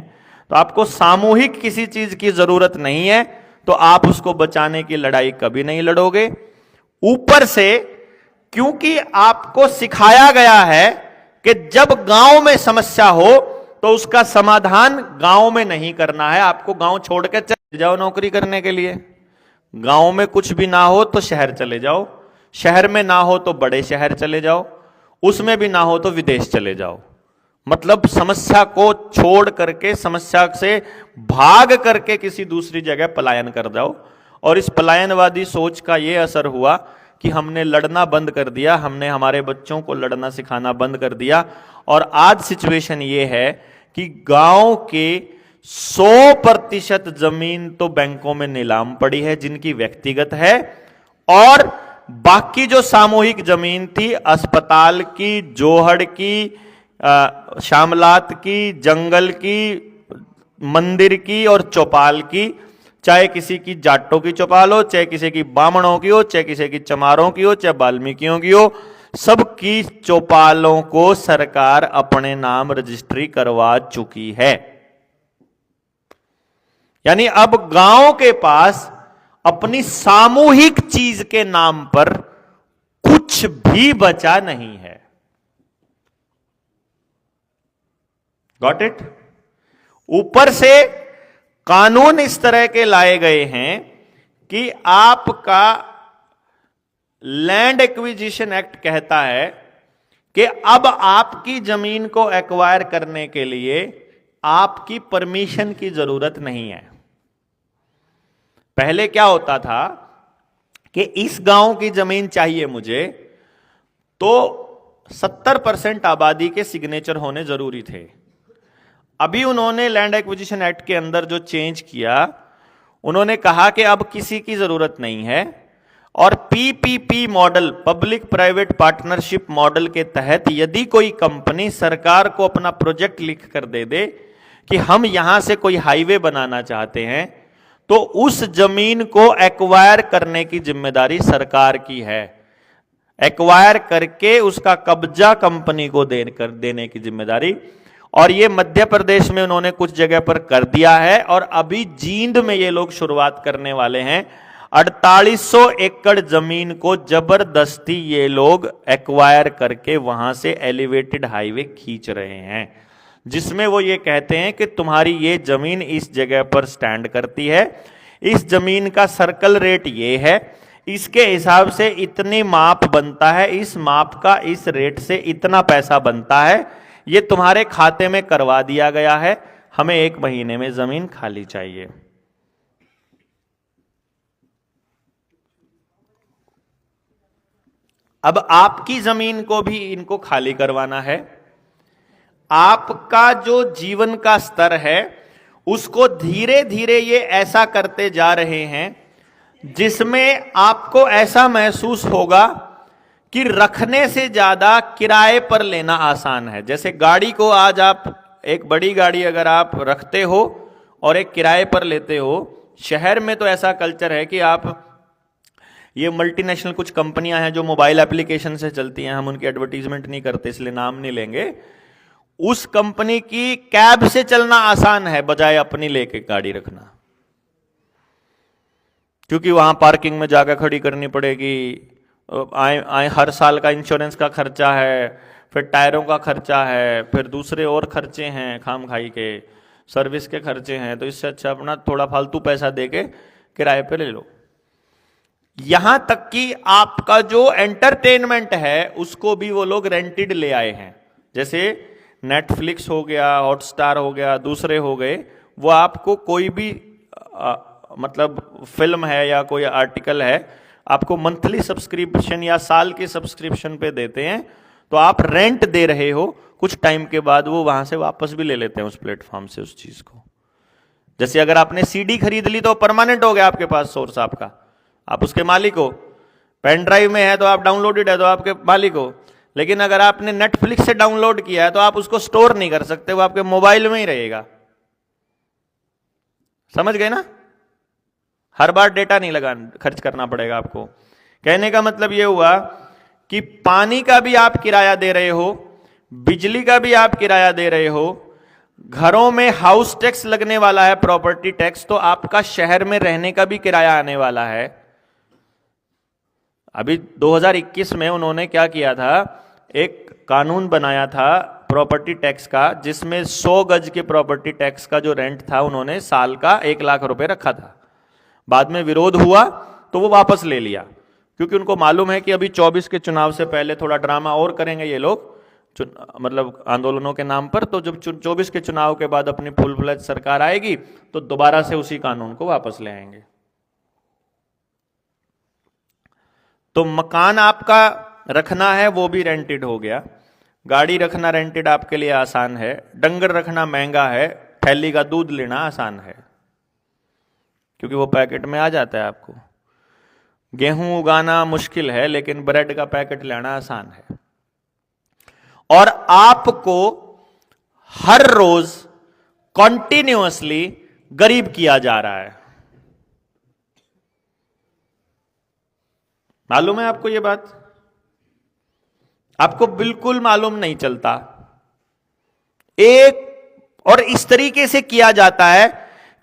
तो आपको सामूहिक किसी चीज की जरूरत नहीं है, तो आप उसको बचाने की लड़ाई कभी नहीं लड़ोगे। ऊपर से क्योंकि आपको सिखाया गया है कि जब गांव में समस्या हो तो उसका समाधान गांव में नहीं करना है, आपको गांव छोड़ के चले जाओ नौकरी करने के लिए। गांव में कुछ भी ना हो तो शहर चले जाओ, शहर में ना हो तो बड़े शहर चले जाओ, उसमें भी ना हो तो विदेश चले जाओ। मतलब समस्या को छोड़ करके, समस्या से भाग करके किसी दूसरी जगह पलायन कर जाओ। और इस पलायनवादी सोच का यह असर हुआ कि हमने लड़ना बंद कर दिया, हमने हमारे बच्चों को लड़ना सिखाना बंद कर दिया। और आज सिचुएशन ये है कि गांव के 100% जमीन तो बैंकों में नीलाम पड़ी है जिनकी व्यक्तिगत है, और बाकी जो सामूहिक जमीन थी, अस्पताल की, जोहड़ की, शामलात की, जंगल की, मंदिर की और चौपाल की, चाहे किसी की जाटों की चौपाल हो, चाहे किसी की बामणों की हो, चाहे किसी की चमारों की हो, चाहे वाल्मीकियों की हो, सबकी चौपालों को सरकार अपने नाम रजिस्ट्री करवा चुकी है। यानी अब गांव के पास अपनी सामूहिक चीज के नाम पर कुछ भी बचा नहीं है। Got it? ऊपर से कानून इस तरह के लाए गए हैं कि आपका लैंड एक्विजिशन एक्ट कहता है कि अब आपकी जमीन को एक्वायर करने के लिए आपकी परमिशन की जरूरत नहीं है। पहले क्या होता था कि इस गांव की जमीन चाहिए मुझे, तो 70% आबादी के सिग्नेचर होने जरूरी थे। अभी उन्होंने लैंड एक्विजिशन एक्ट के अंदर जो चेंज किया, उन्होंने कहा कि अब किसी की जरूरत नहीं है, और PPP model, public private partnership model के तहत यदि कोई कंपनी सरकार को अपना प्रोजेक्ट लिख कर दे दे कि हम यहां से कोई हाईवे बनाना चाहते हैं, तो उस जमीन को एक्वायर करने की जिम्मेदारी सरकार की है। एक्वायर करके उसका कब्जा कंपनी को देने की जिम्मेदारी। और ये मध्य प्रदेश में उन्होंने कुछ जगह पर कर दिया है, और अभी जींद में ये लोग शुरुआत करने वाले हैं। 4800 एकड़ जमीन को जबरदस्ती ये लोग एक्वायर करके वहां से एलिवेटेड हाईवे खींच रहे हैं, जिसमें वो ये कहते हैं कि तुम्हारी ये जमीन इस जगह पर स्टैंड करती है, इस जमीन का सर्कल रेट ये है, इसके हिसाब से इतनी माप बनता है, इस माप का इस रेट से इतना पैसा बनता है, ये तुम्हारे खाते में करवा दिया गया है, हमें 1 महीने में जमीन खाली चाहिए। अब आपकी जमीन को भी इनको खाली करवाना है। आपका जो जीवन का स्तर है उसको धीरे धीरे ये ऐसा करते जा रहे हैं जिसमें आपको ऐसा महसूस होगा कि रखने से ज्यादा किराए पर लेना आसान है। जैसे गाड़ी को आज आप, एक बड़ी गाड़ी अगर आप रखते हो और एक किराए पर लेते हो, शहर में तो ऐसा कल्चर है कि आप, ये मल्टीनेशनल कुछ कंपनियां हैं जो मोबाइल एप्लीकेशन से चलती हैं, हम उनकी एडवर्टीजमेंट नहीं करते इसलिए नाम नहीं लेंगे, उस कंपनी की कैब से चलना आसान है बजाय अपनी लेके गाड़ी रखना, क्योंकि वहां पार्किंग में जाकर खड़ी करनी पड़ेगी, आए हर साल का इंश्योरेंस का खर्चा है, फिर टायरों का खर्चा है, फिर दूसरे और खर्चे हैं खाम खाई के, सर्विस के खर्चे हैं। तो इससे अच्छा अपना थोड़ा फालतू पैसा देके किराए पे ले लो। यहां तक कि आपका जो एंटरटेनमेंट है उसको भी वो लोग रेंटेड ले आए हैं। जैसे नेटफ्लिक्स हो गया, हॉटस्टार हो गया, दूसरे हो गए, वो आपको कोई भी मतलब फिल्म है या कोई आर्टिकल है, आपको मंथली सब्सक्रिप्शन या साल के सब्सक्रिप्शन पे देते हैं, तो आप रेंट दे रहे हो, कुछ टाइम के बाद वो वहां से वापस भी ले लेते हैं उस प्लेटफॉर्म से उस चीज को। जैसे अगर आपने सीडी खरीद ली तो परमानेंट हो गया आपके पास सोर्स आपका, आप उसके मालिक हो। पेन ड्राइव में है तो आप डाउनलोडेड है तो आपके मालिक हो। लेकिन अगर आपने नेटफ्लिक्स से डाउनलोड किया है तो आप उसको स्टोर नहीं कर सकते, वो आपके मोबाइल में ही रहेगा। समझ गए ना? हर बार डेटा नहीं खर्च करना पड़ेगा आपको। कहने का मतलब यह हुआ कि पानी का भी आप किराया दे रहे हो, बिजली का भी आप किराया दे रहे हो, घरों में हाउस टैक्स लगने वाला है, प्रॉपर्टी टैक्स, तो आपका शहर में रहने का भी किराया आने वाला है। अभी 2021 में उन्होंने क्या किया था, एक कानून बनाया था प्रॉपर्टी टैक्स का, जिसमें 100 गज के प्रॉपर्टी टैक्स का जो रेंट था उन्होंने साल का 1 लाख रुपए रखा था। बाद में विरोध हुआ तो वो वापस ले लिया, क्योंकि उनको मालूम है कि अभी 24 के चुनाव से पहले थोड़ा ड्रामा और करेंगे ये लोग, मतलब आंदोलनों के नाम पर। तो जब 24 के चुनाव के बाद अपनी फुल फ्लेज सरकार आएगी तो दोबारा से उसी कानून को वापस ले आएंगे। तो मकान आपका रखना है वो भी रेंटेड हो गया, गाड़ी रखना रेंटेड आपके लिए आसान है, डंगर रखना महंगा है, थैली का दूध लेना आसान है क्योंकि वो पैकेट में आ जाता है आपको। गेहूं उगाना मुश्किल है लेकिन ब्रेड का पैकेट लेना आसान है। और आपको हर रोज कॉन्टिन्यूअसली गरीब किया जा रहा है। मालूम है आपको ये बात? आपको बिल्कुल मालूम नहीं चलता। एक और इस तरीके से किया जाता है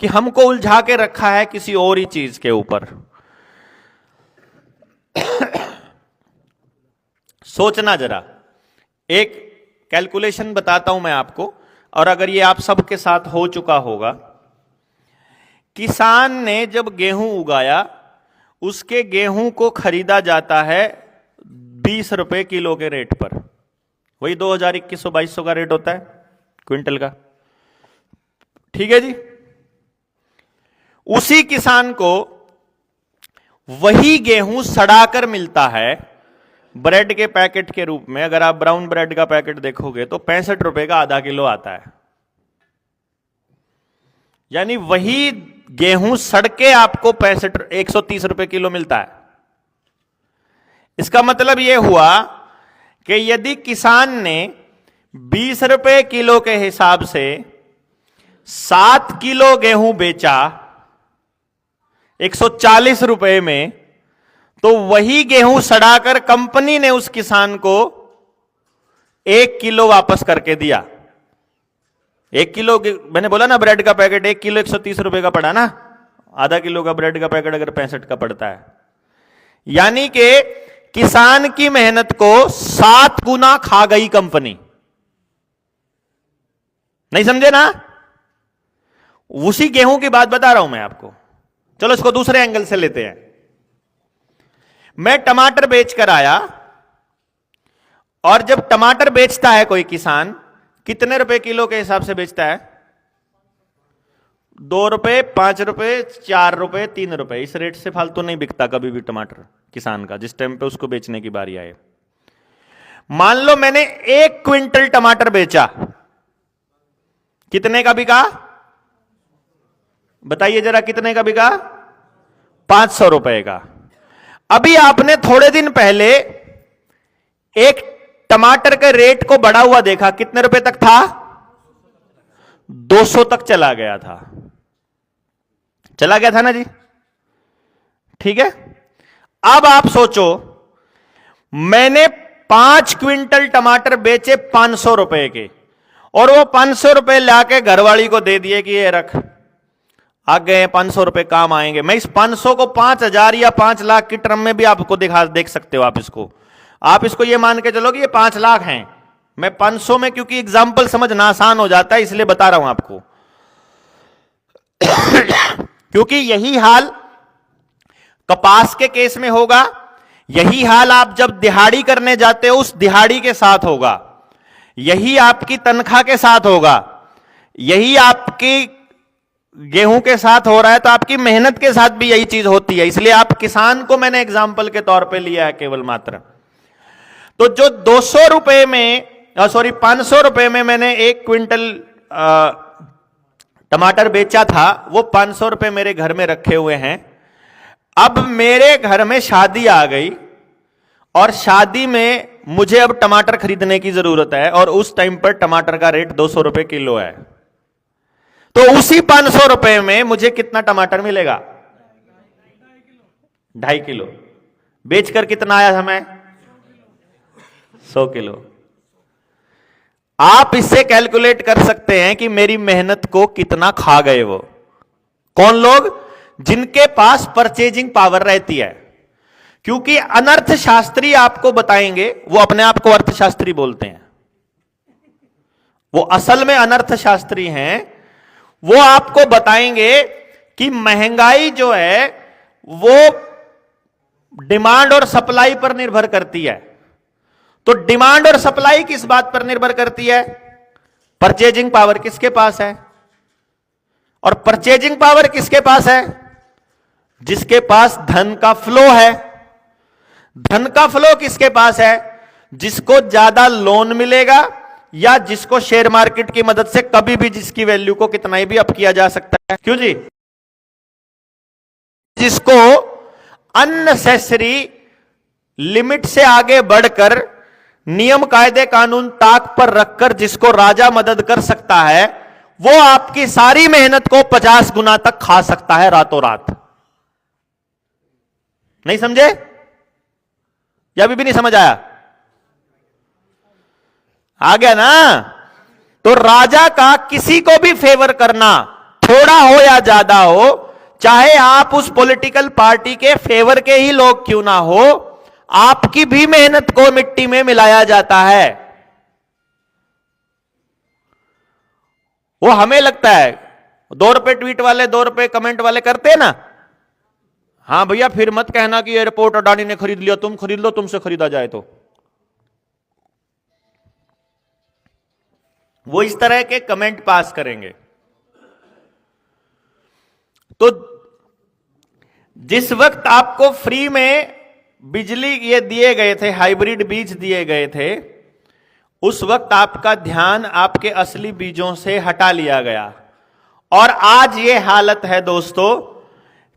कि हमको उलझा के रखा है किसी और ही चीज के ऊपर। सोचना जरा, एक कैलकुलेशन बताता हूं मैं आपको, और अगर ये आप सबके साथ हो चुका होगा। किसान ने जब गेहूं उगाया, उसके गेहूं को खरीदा जाता है 20 रुपए किलो के रेट पर। वही 2021-2200 का रेट होता है क्विंटल का, ठीक है जी। उसी किसान को वही गेहूं सड़ाकर मिलता है ब्रेड के पैकेट के रूप में। अगर आप ब्राउन ब्रेड का पैकेट देखोगे तो 65 रुपए का आधा किलो आता है। यानी वही गेहूं सड़के आपको 130 रुपए किलो मिलता है। इसका मतलब यह हुआ कि यदि किसान ने 20 रुपए किलो के हिसाब से 7 किलो गेहूं बेचा 140 रुपए में, तो वही गेहूं सड़ाकर कंपनी ने उस किसान को 1 किलो वापस करके दिया। 1 किलो, मैंने बोला ना ब्रेड का पैकेट 1 किलो 130 रुपए का पड़ा ना, आधा किलो का ब्रेड का पैकेट अगर 65 का पड़ता है। यानी कि किसान की मेहनत को 7 गुना खा गई कंपनी। नहीं समझे ना? उसी गेहूं की बात बता रहा हूं मैं आपको। चलो इसको दूसरे एंगल से लेते हैं। मैं टमाटर बेचकर आया, और जब टमाटर बेचता है कोई किसान, कितने रुपए किलो के हिसाब से बेचता है? 2 रुपए, 5 रुपए, 4 रुपए, 3 रुपए। इस रेट से फालतू नहीं बिकता कभी भी टमाटर किसान का, जिस टाइम पे उसको बेचने की बारी आए। मान लो मैंने 1 क्विंटल टमाटर बेचा, कितने का बिका? बताइए जरा, कितने का बिका? ₹500 का। अभी आपने थोड़े दिन पहले एक टमाटर के रेट को बढ़ा हुआ देखा, कितने रुपए तक था? 200 तक चला गया था। चला गया था ना जी, ठीक है। अब आप सोचो, मैंने 5 क्विंटल टमाटर बेचे ₹500 के, और वो ₹500 लाके घरवाली को दे दिए कि ये रख, आ गए ₹500 काम आएंगे। मैं इस 500 को 5,000 या 5 लाख की टर्म में भी आपको देख सकते हो। आप इसको ये मान के चलो कि ये 5 लाख हैं। मैं 500 में, क्योंकि एग्जाम्पल समझना आसान हो जाता है इसलिए बता रहा हूं आपको। क्योंकि यही हाल कपास के केस में होगा, यही हाल आप जब दिहाड़ी करने जाते हो उस दिहाड़ी के साथ होगा, यही आपकी तनख्वाह के साथ होगा, यही आपकी गेहूं के साथ हो रहा है, तो आपकी मेहनत के साथ भी यही चीज होती है। इसलिए आप किसान को मैंने एग्जाम्पल के तौर पे लिया है केवल मात्र। तो जो 200 रुपए में, सॉरी 500 रुपए में मैंने 1 क्विंटल टमाटर बेचा था, वो 500 रुपए मेरे घर में रखे हुए हैं। अब मेरे घर में शादी आ गई और शादी में मुझे अब टमाटर खरीदने की जरूरत है, और उस टाइम पर टमाटर का रेट 200 रुपए किलो है। तो उसी 500 रुपए में मुझे कितना टमाटर मिलेगा? 2.5 किलो। बेचकर कितना आया हमें? 100 किलो। आप इससे कैलकुलेट कर सकते हैं कि मेरी मेहनत को कितना खा गए वो कौन लोग? जिनके पास परचेजिंग पावर रहती है। क्योंकि अनर्थशास्त्री आपको बताएंगे, वो अपने आप को अर्थशास्त्री बोलते हैं, वो असल में अनर्थशास्त्री हैं। वो आपको बताएंगे कि महंगाई जो है वो डिमांड और सप्लाई पर निर्भर करती है। तो डिमांड और सप्लाई किस बात पर निर्भर करती है? परचेजिंग पावर किसके पास है? और परचेजिंग पावर किसके पास है? जिसके पास धन का फ्लो है। धन का फ्लो किसके पास है? जिसको ज्यादा लोन मिलेगा, या जिसको शेयर मार्केट की मदद से कभी भी जिसकी वैल्यू को कितना ही भी अप किया जा सकता है। क्यों जी? जिसको अननेसेसरी लिमिट से आगे बढ़कर नियम कायदे कानून ताक पर रखकर जिसको राजा मदद कर सकता है, वो आपकी सारी मेहनत को 50 गुना तक खा सकता है रातों रात। नहीं समझे? या अभी भी नहीं समझ आया? आ गया ना? तो राजा का किसी को भी फेवर करना, थोड़ा हो या ज्यादा हो, चाहे आप उस पॉलिटिकल पार्टी के फेवर के ही लोग क्यों ना हो, आपकी भी मेहनत को मिट्टी में मिलाया जाता है। वो हमें लगता है 2 रुपए ट्वीट वाले, 2 रुपए कमेंट वाले करते हैं ना, हां भैया फिर मत कहना कि एयरपोर्ट अडानी ने खरीद लिया, तुम खरीद लो, तुमसे खरीदा जाए तो। वो इस तरह के कमेंट पास करेंगे। तो जिस वक्त आपको फ्री में बिजली ये दिए गए थे, हाइब्रिड बीज दिए गए थे, उस वक्त आपका ध्यान आपके असली बीजों से हटा लिया गया। और आज ये हालत है दोस्तों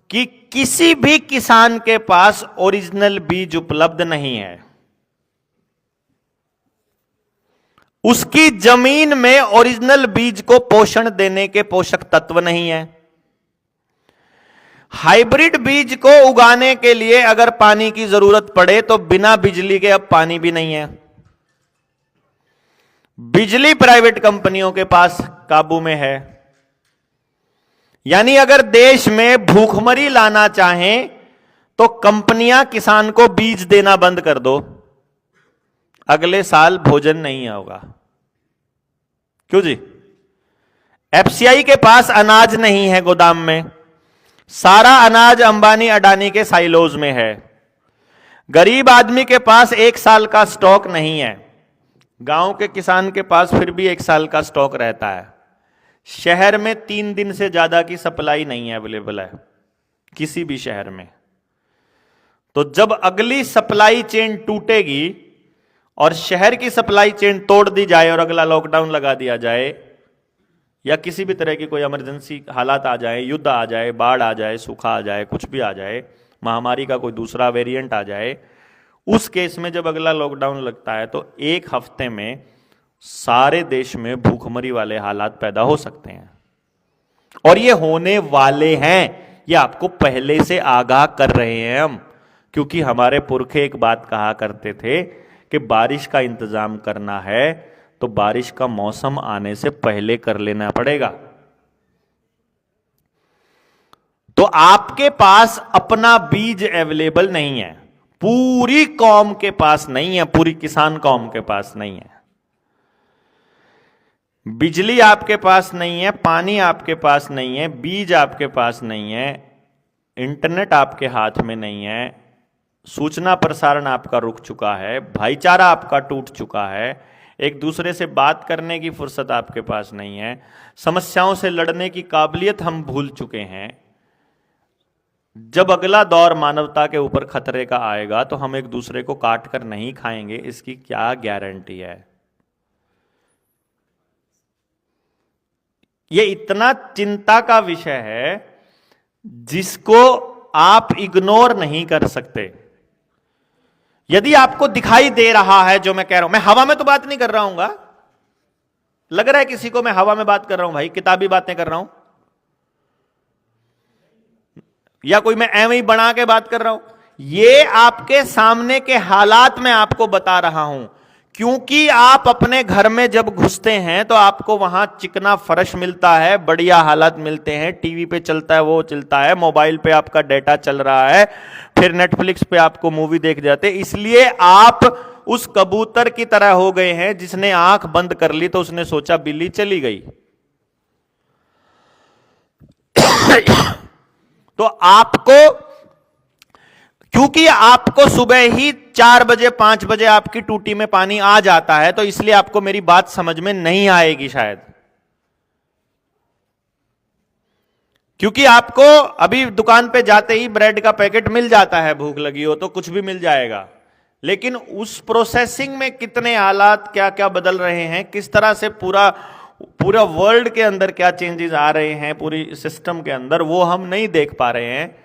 कि किसी भी किसान के पास ओरिजिनल बीज उपलब्ध नहीं है। उसकी जमीन में ओरिजिनल बीज को पोषण देने के पोषक तत्व नहीं है। हाइब्रिड बीज को उगाने के लिए अगर पानी की जरूरत पड़े तो बिना बिजली के अब पानी भी नहीं है। बिजली प्राइवेट कंपनियों के पास काबू में है। यानी अगर देश में भूखमरी लाना चाहें तो कंपनियां किसान को बीज देना बंद कर दो, अगले साल भोजन नहीं होगा। क्यों जी? एफसीआई के पास अनाज नहीं है गोदाम में, सारा अनाज अंबानी अडानी के साइलोज में है। गरीब आदमी के पास 1 साल का स्टॉक नहीं है, गांव के किसान के पास फिर भी 1 साल का स्टॉक रहता है। शहर में 3 दिन से ज्यादा की सप्लाई नहीं है, अवेलेबल है किसी भी शहर में। तो जब अगली सप्लाई चेन टूटेगी और शहर की सप्लाई चेन तोड़ दी जाए और अगला लॉकडाउन लगा दिया जाए, या किसी भी तरह की कोई इमरजेंसी हालात आ जाए, युद्ध आ जाए, बाढ़ आ जाए, सूखा आ जाए, कुछ भी आ जाए, महामारी का कोई दूसरा वेरिएंट आ जाए, उस केस में जब अगला लॉकडाउन लगता है तो एक हफ्ते में सारे देश में भूखमरी वाले हालात पैदा हो सकते हैं। और ये होने वाले हैं, ये आपको पहले से आगाह कर रहे हैं हम, क्योंकि हमारे पुरखे एक बात कहा करते थे कि बारिश का इंतजाम करना है तो बारिश का मौसम आने से पहले कर लेना पड़ेगा। तो आपके पास अपना बीज अवेलेबल नहीं है, पूरी कौम के पास नहीं है, पूरी किसान कौम के पास नहीं है। बिजली आपके पास नहीं है, पानी आपके पास नहीं है, बीज आपके पास नहीं है, इंटरनेट आपके हाथ में नहीं है, सूचना प्रसारण आपका रुक चुका है, भाईचारा आपका टूट चुका है, एक दूसरे से बात करने की फुर्सत आपके पास नहीं है, समस्याओं से लड़ने की काबिलियत हम भूल चुके हैं। जब अगला दौर मानवता के ऊपर खतरे का आएगा तो हम एक दूसरे को काट कर नहीं खाएंगे, इसकी क्या गारंटी है? यह इतना चिंता का विषय है जिसको आप इग्नोर नहीं कर सकते। यदि आपको दिखाई दे रहा है जो मैं कह रहा हूं, मैं हवा में तो बात नहीं कर रहा हूं, लग रहा है किसी को मैं हवा में बात कर रहा हूं, भाई किताबी बातें कर रहा हूं, या कोई मैं एवं ही बना के बात कर रहा हूं, ये आपके सामने के हालात में आपको बता रहा हूं। क्योंकि आप अपने घर में जब घुसते हैं तो आपको वहां चिकना फर्श मिलता है, बढ़िया हालात मिलते हैं, टीवी पे चलता है वो चलता है, मोबाइल पे आपका डेटा चल रहा है, फिर नेटफ्लिक्स पे आपको मूवी देख जाते, इसलिए आप उस कबूतर की तरह हो गए हैं जिसने आंख बंद कर ली तो उसने सोचा बिल्ली चली गई। तो आपको, क्योंकि आपको सुबह ही 4 बजे 5 बजे आपकी टूटी में पानी आ जाता है, तो इसलिए आपको मेरी बात समझ में नहीं आएगी शायद, क्योंकि आपको अभी दुकान पे जाते ही ब्रेड का पैकेट मिल जाता है, भूख लगी हो तो कुछ भी मिल जाएगा। लेकिन उस प्रोसेसिंग में कितने हालात क्या क्या बदल रहे हैं, किस तरह से पूरा वर्ल्ड के अंदर क्या चेंजेस आ रहे हैं पूरी सिस्टम के अंदर, वो हम नहीं देख पा रहे हैं।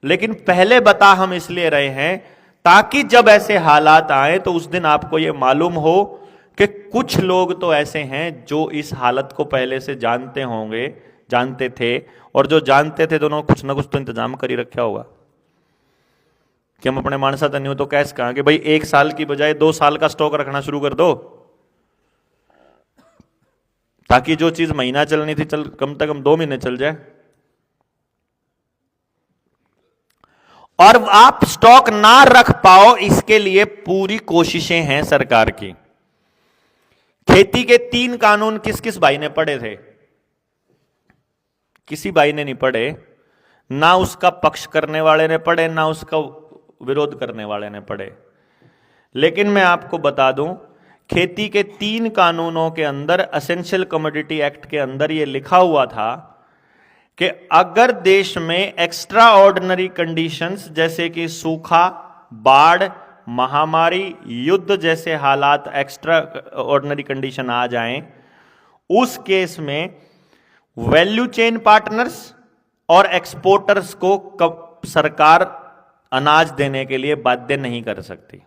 लेकिन पहले बता हम इसलिए रहे हैं ताकि जब ऐसे हालात आए तो उस दिन आपको यह मालूम हो कि कुछ लोग तो ऐसे हैं जो इस हालत को पहले से जानते होंगे, जानते थे, और जो जानते थे दोनों कुछ ना कुछ तो इंतजाम कर ही रखा होगा कि हम अपने मानसा तन्यू तो कैसे कहा कि भाई 1 साल की बजाय 2 साल का स्टॉक रखना शुरू कर दो, ताकि जो चीज महीना चलनी थी चल कम से कम 2 महीने चल जाए। और आप स्टॉक ना रख पाओ इसके लिए पूरी कोशिशें हैं सरकार की। खेती के 3 कानून किस किस भाई ने पढ़े थे? किसी भाई ने नहीं पढ़े, ना उसका पक्ष करने वाले ने पढ़े, ना उसका विरोध करने वाले ने पढ़े। लेकिन मैं आपको बता दूं, खेती के 3 कानूनों के अंदर, एसेंशियल कमोडिटी एक्ट के अंदर यह लिखा हुआ था कि अगर देश में एक्स्ट्रा ऑर्डिनरी कंडीशंस जैसे कि सूखा, बाढ़, महामारी, युद्ध जैसे हालात, एक्स्ट्रा ऑर्डिनरी कंडीशन आ जाएं, उस केस में वैल्यू चेन पार्टनर्स और एक्सपोर्टर्स को सरकार अनाज देने के लिए बाध्य नहीं कर सकती।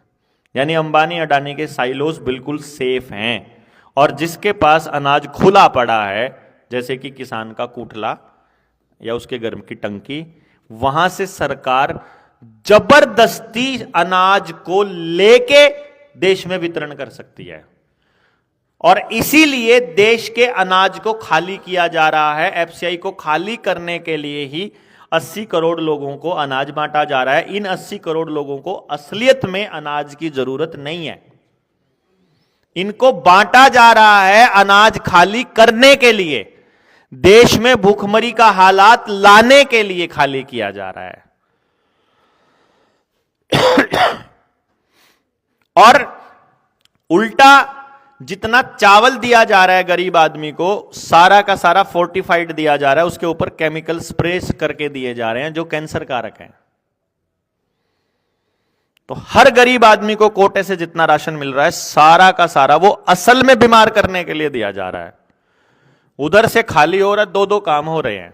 यानी अंबानी अडानी के साइलोज बिल्कुल सेफ हैं, और जिसके पास अनाज खुला पड़ा है जैसे कि किसान का कूटला या उसके घर की टंकी, वहां से सरकार जबरदस्ती अनाज को लेके देश में वितरण कर सकती है। और इसीलिए देश के अनाज को खाली किया जा रहा है। एफसीआई को खाली करने के लिए ही 80 करोड़ लोगों को अनाज बांटा जा रहा है। इन 80 करोड़ लोगों को असलियत में अनाज की जरूरत नहीं है, इनको बांटा जा रहा है अनाज खाली करने के लिए, देश में भूखमरी का हालात लाने के लिए खाली किया जा रहा है। और उल्टा जितना चावल दिया जा रहा है गरीब आदमी को, सारा का सारा फोर्टिफाइड दिया जा रहा है, उसके ऊपर केमिकल स्प्रे करके दिए जा रहे हैं जो कैंसर कारक हैं। तो हर गरीब आदमी को कोटे से जितना राशन मिल रहा है, सारा का सारा वो असल में बीमार करने के लिए दिया जा रहा है। उधर से खाली हो रहा, दो दो काम हो रहे हैं।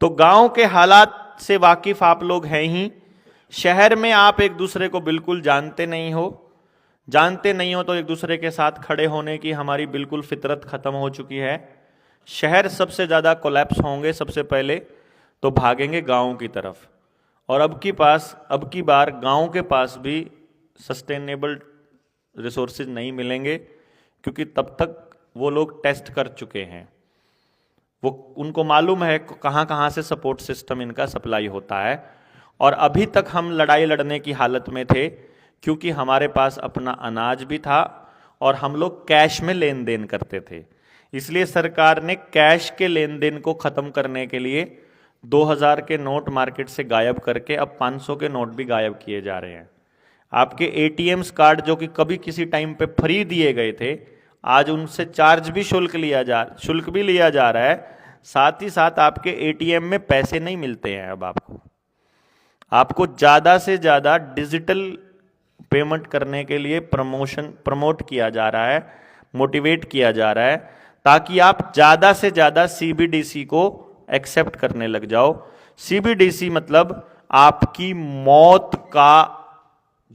तो गांव के हालात से वाकिफ आप लोग हैं ही। शहर में आप एक दूसरे को बिल्कुल जानते नहीं हो तो एक दूसरे के साथ खड़े होने की हमारी बिल्कुल फितरत खत्म हो चुकी है। शहर सबसे ज्यादा कोलैप्स होंगे, सबसे पहले तो भागेंगे गांव की तरफ। और अब की बार गांव के पास भी सस्टेनेबल रिसोर्सेज नहीं मिलेंगे, क्योंकि तब तक वो लोग टेस्ट कर चुके हैं, उनको मालूम है कहां कहां से सपोर्ट सिस्टम इनका सप्लाई होता है। और अभी तक हम लड़ाई लड़ने की हालत में थे, क्योंकि हमारे पास अपना अनाज भी था और हम लोग कैश में लेन देन करते थे। इसलिए सरकार ने कैश के लेन देन को खत्म करने के लिए 2000 के नोट मार्केट से गायब करके अब 500 के नोट भी गायब किए जा रहे हैं। आपके एटीएम्स कार्ड जो कि कभी किसी टाइम पे फ्री दिए गए थे, आज उनसे शुल्क भी लिया जा रहा है। साथ ही साथ आपके एटीएम में पैसे नहीं मिलते हैं। अब आपको ज्यादा से ज्यादा डिजिटल पेमेंट करने के लिए प्रमोट किया जा रहा है, मोटिवेट किया जा रहा है, ताकि आप ज्यादा से ज्यादा सीबीडीसी को एक्सेप्ट करने लग जाओ। सीबीडीसी मतलब आपकी मौत का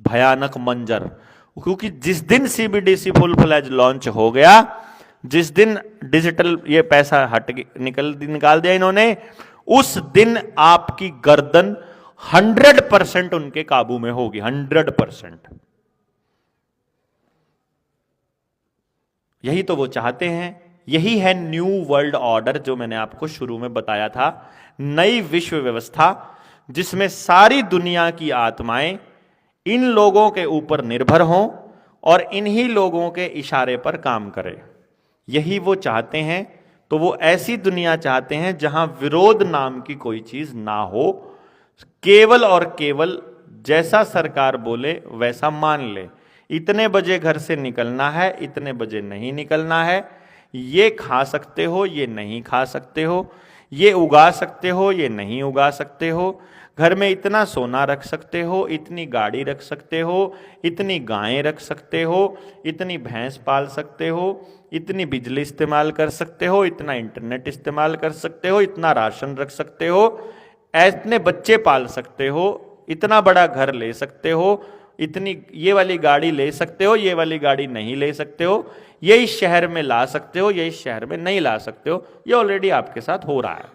भयानक मंजर, क्योंकि जिस दिन सीबीडीसी फुल फ्लैज लॉन्च हो गया, जिस दिन डिजिटल ये पैसा निकाल दिया इन्होंने, उस दिन आपकी गर्दन 100% उनके काबू में होगी। 100%। यही तो वो चाहते हैं। यही है न्यू वर्ल्ड ऑर्डर, जो मैंने आपको शुरू में बताया था। नई विश्व व्यवस्था जिसमें सारी दुनिया की आत्माएं इन लोगों के ऊपर निर्भर हों और इन्हीं लोगों के इशारे पर काम करें। यही वो चाहते हैं। तो वो ऐसी दुनिया चाहते हैं जहां विरोध नाम की कोई चीज ना हो, केवल और केवल जैसा सरकार बोले वैसा मान ले। इतने बजे घर से निकलना है, इतने बजे नहीं निकलना है, ये खा सकते हो, ये नहीं खा सकते हो, ये उगा सकते हो, ये नहीं उगा सकते हो, घर में इतना सोना रख सकते हो, इतनी गाड़ी रख सकते हो, इतनी गायें रख सकते हो, इतनी भैंस पाल सकते हो, इतनी बिजली इस्तेमाल कर सकते हो, इतना इंटरनेट इस्तेमाल कर सकते हो, इतना राशन रख सकते हो, इतने बच्चे पाल सकते हो, इतना बड़ा घर ले सकते हो, इतनी ये वाली गाड़ी ले सकते हो, ये वाली गाड़ी नहीं ले सकते हो, ये इस शहर में ला सकते हो, ये इस शहर में नहीं ला सकते हो। ये ऑलरेडी आपके साथ हो रहा है।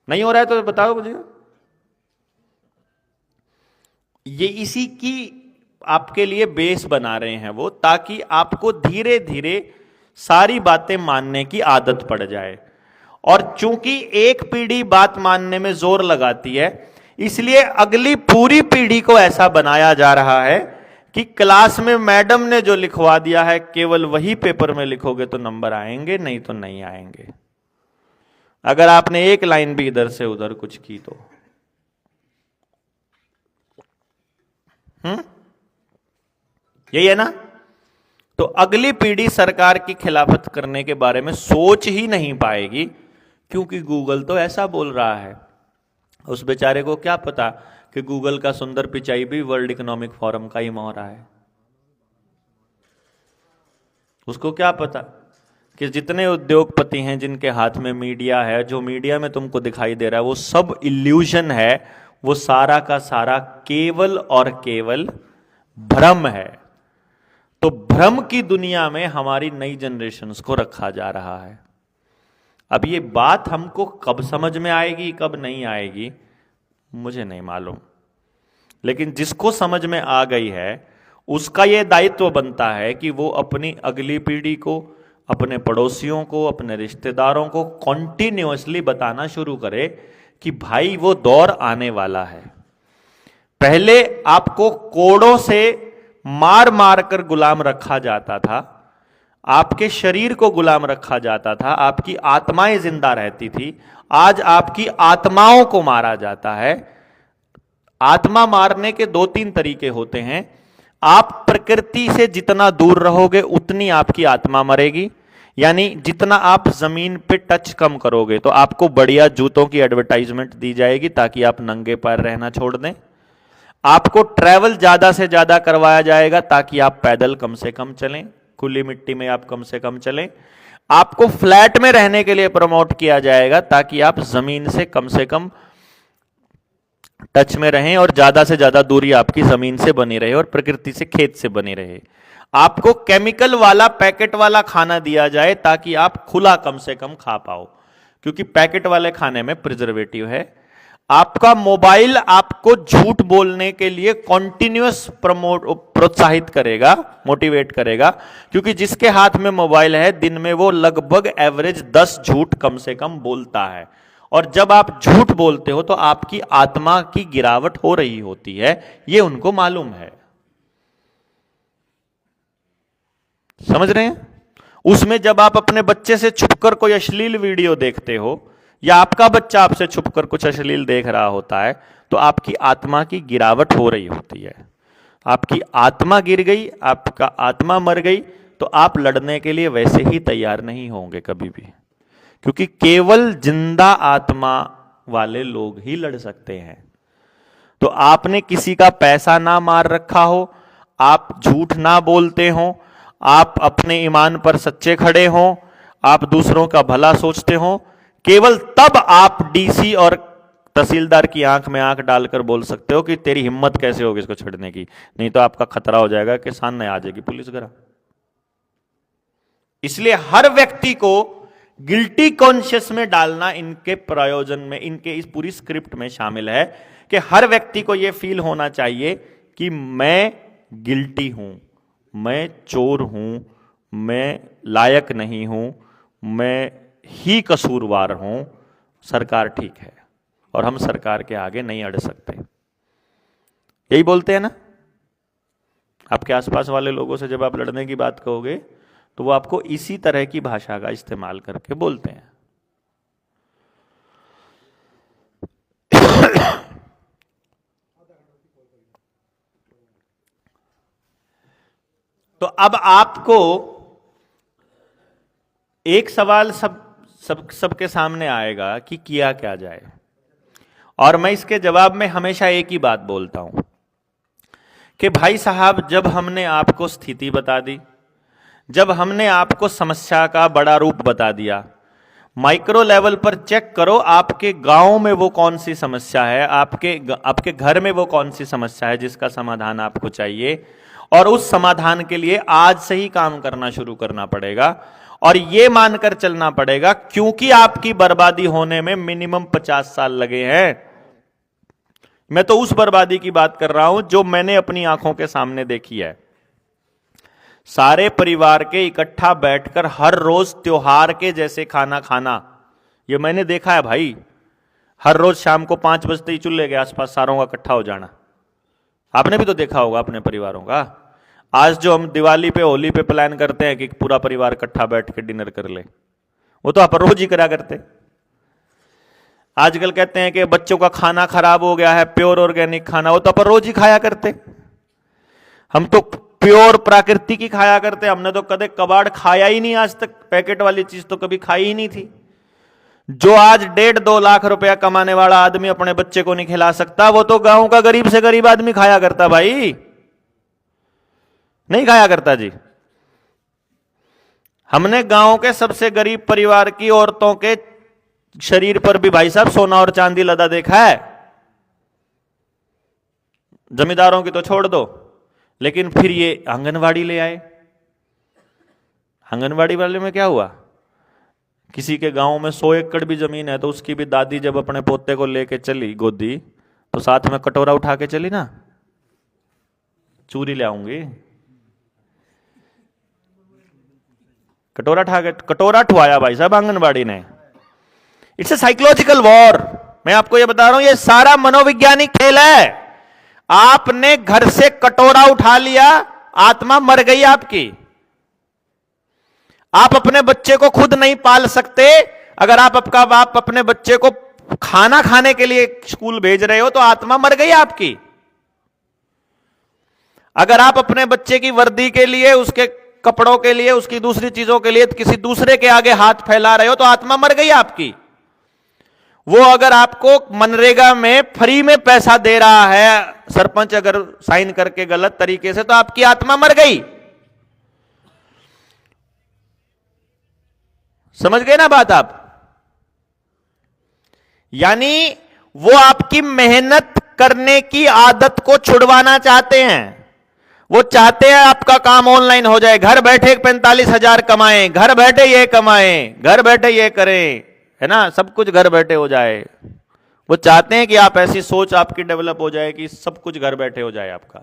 नहीं हो रहा है तो बताओ मुझे। ये इसी की आपके लिए बेस बना रहे हैं वो, ताकि आपको धीरे धीरे सारी बातें मानने की आदत पड़ जाए। और चूंकि एक पीढ़ी बात मानने में जोर लगाती है, इसलिए अगली पूरी पीढ़ी को ऐसा बनाया जा रहा है कि क्लास में मैडम ने जो लिखवा दिया है केवल वही पेपर में लिखोगे तो नंबर आएंगे, नहीं तो नहीं आएंगे। अगर आपने एक लाइन भी इधर से उधर कुछ की तो यही है ना। तो अगली पीढ़ी सरकार की खिलाफत करने के बारे में सोच ही नहीं पाएगी, क्योंकि गूगल तो ऐसा बोल रहा है। उस बेचारे को क्या पता कि गूगल का सुंदर पिचाई भी वर्ल्ड इकोनॉमिक फोरम का ही मोहरा है। उसको क्या पता कि जितने उद्योगपति हैं जिनके हाथ में मीडिया है, जो मीडिया में तुमको दिखाई दे रहा है वो सब इल्यूजन है, वो सारा का सारा केवल और केवल भ्रम है। तो भ्रम की दुनिया में हमारी नई जनरेशन्स को रखा जा रहा है। अब ये बात हमको कब समझ में आएगी, कब नहीं आएगी, मुझे नहीं मालूम। लेकिन जिसको समझ में आ गई है उसका यह दायित्व बनता है कि वो अपनी अगली पीढ़ी को, अपने पड़ोसियों को, अपने रिश्तेदारों को कॉन्टिन्यूअसली बताना शुरू करे कि भाई वो दौर आने वाला है। पहले आपको कोड़ों से मार मार कर गुलाम रखा जाता था, आपके शरीर को गुलाम रखा जाता था, आपकी आत्माएं जिंदा रहती थी। आज आपकी आत्माओं को मारा जाता है। आत्मा मारने के 2-3 तरीके होते हैं। आप प्रकृति से जितना दूर रहोगे उतनी आपकी आत्मा मरेगी, यानी जितना आप जमीन पे टच कम करोगे तो आपको बढ़िया जूतों की एडवर्टाइजमेंट दी जाएगी ताकि आप नंगे पैर रहना छोड़ दें। आपको ट्रैवल ज्यादा से ज्यादा करवाया जाएगा ताकि आप पैदल कम से कम चलें। खुली मिट्टी में आप कम से कम चलें। आपको फ्लैट में रहने के लिए प्रमोट किया जाएगा ताकि आप जमीन से कम टच में रहें और ज्यादा से ज्यादा दूरी आपकी जमीन से बनी रहे और प्रकृति से, खेत से बनी रहे। आपको केमिकल वाला पैकेट वाला खाना दिया जाए ताकि आप खुला कम से कम खा पाओ, क्योंकि पैकेट वाले खाने में प्रिजर्वेटिव है। आपका मोबाइल आपको झूठ बोलने के लिए कॉन्टिन्यूअस प्रोत्साहित करेगा, मोटिवेट करेगा, क्योंकि जिसके हाथ में मोबाइल है दिन में वो लगभग एवरेज 10 झूठ कम से कम बोलता है। और जब आप झूठ बोलते हो तो आपकी आत्मा की गिरावट हो रही होती है, ये उनको मालूम है। समझ रहे हैं? उसमें जब आप अपने बच्चे से छुपकर कोई अश्लील वीडियो देखते हो या आपका बच्चा आपसे छुपकर कुछ अश्लील देख रहा होता है तो आपकी आत्मा की गिरावट हो रही होती है। आपकी आत्मा गिर गई, आपका आत्मा मर गई, तो आप लड़ने के लिए वैसे ही तैयार नहीं होंगे कभी भी, क्योंकि केवल जिंदा आत्मा वाले लोग ही लड़ सकते हैं। तो आपने किसी का पैसा ना मार रखा हो, आप झूठ ना बोलते हो, आप अपने ईमान पर सच्चे खड़े हो, आप दूसरों का भला सोचते हो, केवल तब आप डीसी और तहसीलदार की आंख में आंख डालकर बोल सकते हो कि तेरी हिम्मत कैसे होगी इसको छेड़ने की, नहीं तो आपका खतरा हो जाएगा कि सामने आ जाएगी पुलिस वगैरह। इसलिए हर व्यक्ति को गिल्टी कॉन्शियस में डालना इनके प्रयोजन में, इनके इस पूरी स्क्रिप्ट में शामिल है कि हर व्यक्ति को यह फील होना चाहिए कि मैं गिल्टी हूं, मैं चोर हूं, मैं लायक नहीं हूं, मैं ही कसूरवार हूं, सरकार ठीक है और हम सरकार के आगे नहीं अड़ सकते। यही बोलते हैं ना आपके आसपास वाले लोगों से, जब आप लड़ने की बात कहोगे तो वो आपको इसी तरह की भाषा का इस्तेमाल करके बोलते हैं। तो अब आपको एक सवाल सबके सामने आएगा कि किया क्या जाए, और मैं इसके जवाब में हमेशा एक ही बात बोलता हूं कि भाई साहब, जब हमने आपको स्थिति बता दी, जब हमने आपको समस्या का बड़ा रूप बता दिया, माइक्रो लेवल पर चेक करो आपके गांव में वो कौन सी समस्या है, आपके घर में वो कौन सी समस्या है जिसका समाधान आपको चाहिए, और उस समाधान के लिए आज से ही काम करना शुरू करना पड़ेगा। और ये मानकर चलना पड़ेगा क्योंकि आपकी बर्बादी होने में मिनिमम 50 साल लगे हैं। मैं तो उस बर्बादी की बात कर रहा हूं जो मैंने अपनी आंखों के सामने देखी है। सारे परिवार के इकट्ठा बैठकर हर रोज त्योहार के जैसे खाना खाना, ये मैंने देखा है भाई। हर रोज शाम को 5 बजते ही चूल्हे के आसपास सारों का इकट्ठा हो जाना, आपने भी तो देखा होगा अपने परिवारों का। आज जो हम दिवाली पे, होली पे प्लान करते हैं कि पूरा परिवार इकट्ठा बैठ के डिनर कर ले, वो तो आप रोज ही करा करते। आजकल कहते हैं कि बच्चों का खाना खराब हो गया है, प्योर ऑर्गेनिक खाना, वो तो आप रोज ही खाया करते। हम तो प्योर प्राकृतिक ही खाया करते। हमने तो कदे कबाड़ खाया ही नहीं आज तक, पैकेट वाली चीज तो कभी खाई ही नहीं थी। जो आज 1.5-2 लाख रुपया कमाने वाला आदमी अपने बच्चे को नहीं खिला सकता, वो तो गांव का गरीब से गरीब आदमी खाया करता। भाई नहीं खाया करता जी। हमने गांव के सबसे गरीब परिवार की औरतों के शरीर पर भी भाई साहब सोना और चांदी लदा देखा है। जमींदारों की तो छोड़ दो, लेकिन फिर ये आंगनवाड़ी ले आए। आंगनवाड़ी वाले में क्या हुआ, किसी के गांव में 100 एकड़ भी जमीन है तो उसकी भी दादी जब अपने पोते को लेके चली गोदी, तो साथ में कटोरा उठा के चली ना, चूरी ले आऊंगी, कटोरा ठुआया भाई साहब आंगनवाड़ी ने। It's a psychological war. मैं आपको ये बता रहा हूं, ये सारा मनोवैज्ञानिक खेल है। आपने घर से कटोरा उठा लिया, आत्मा मर गई आपकी। आप अपने बच्चे को खुद नहीं पाल सकते। अगर आपका बाप अपने बच्चे को खाना खाने के लिए स्कूल भेज रहे हो तो आत्मा मर गई आपकी। अगर आप अपने बच्चे की वर्दी के लिए, उसके कपड़ों के लिए, उसकी दूसरी चीजों के लिए किसी दूसरे के आगे हाथ फैला रहे हो तो आत्मा मर गई आपकी। वो अगर आपको मनरेगा में फ्री में पैसा दे रहा है सरपंच, अगर साइन करके गलत तरीके से, तो आपकी आत्मा मर गई। समझ गए ना बात आप? यानी वो आपकी मेहनत करने की आदत को छुड़वाना चाहते हैं। वो चाहते हैं आपका काम ऑनलाइन हो जाए, घर बैठे 45,000 कमाएं, घर बैठे ये कमाएं, घर बैठे ये करें, है ना, सब कुछ घर बैठे हो जाए। वो चाहते हैं कि आप ऐसी सोच आपकी डेवलप हो जाए कि सब कुछ घर बैठे हो जाए आपका।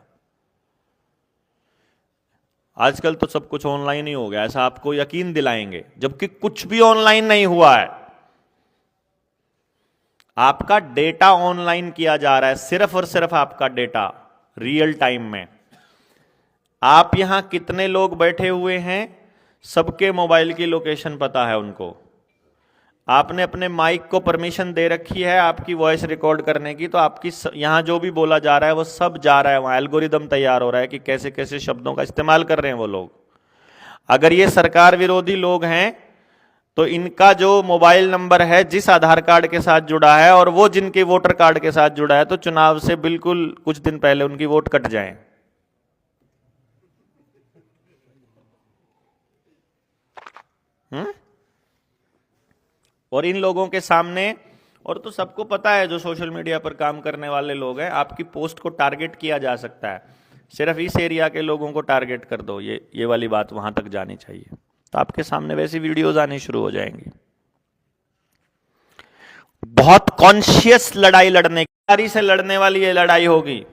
आजकल तो सब कुछ ऑनलाइन ही हो गया, ऐसा आपको यकीन दिलाएंगे, जबकि कुछ भी ऑनलाइन नहीं हुआ है। आपका डेटा ऑनलाइन किया जा रहा है, सिर्फ और सिर्फ आपका डेटा रियल टाइम में। आप यहां कितने लोग बैठे हुए हैं, सबके मोबाइल की लोकेशन पता है उनको। आपने अपने माइक को परमिशन दे रखी है आपकी वॉइस रिकॉर्ड करने की, तो आपकी यहां जो भी बोला जा रहा है वो सब जा रहा है वहां, एल्गोरिदम तैयार हो रहा है कि कैसे कैसे शब्दों का इस्तेमाल कर रहे हैं वो लोग। अगर ये सरकार विरोधी लोग हैं तो इनका जो मोबाइल नंबर है जिस आधार कार्ड के साथ जुड़ा है और वो जिनके वोटर कार्ड के साथ जुड़ा है, तो चुनाव से बिल्कुल कुछ दिन पहले उनकी वोट कट जाए। और इन लोगों के सामने, और तो सबको पता है जो सोशल मीडिया पर काम करने वाले लोग हैं, आपकी पोस्ट को टारगेट किया जा सकता है। सिर्फ इस एरिया के लोगों को टारगेट कर दो, ये वाली बात वहां तक जानी चाहिए, तो आपके सामने वैसी वीडियोज आनी शुरू हो जाएंगी। बहुत कॉन्शियस लड़ाई लड़ने की से लड़ने वाली ये लड़ाई होगी।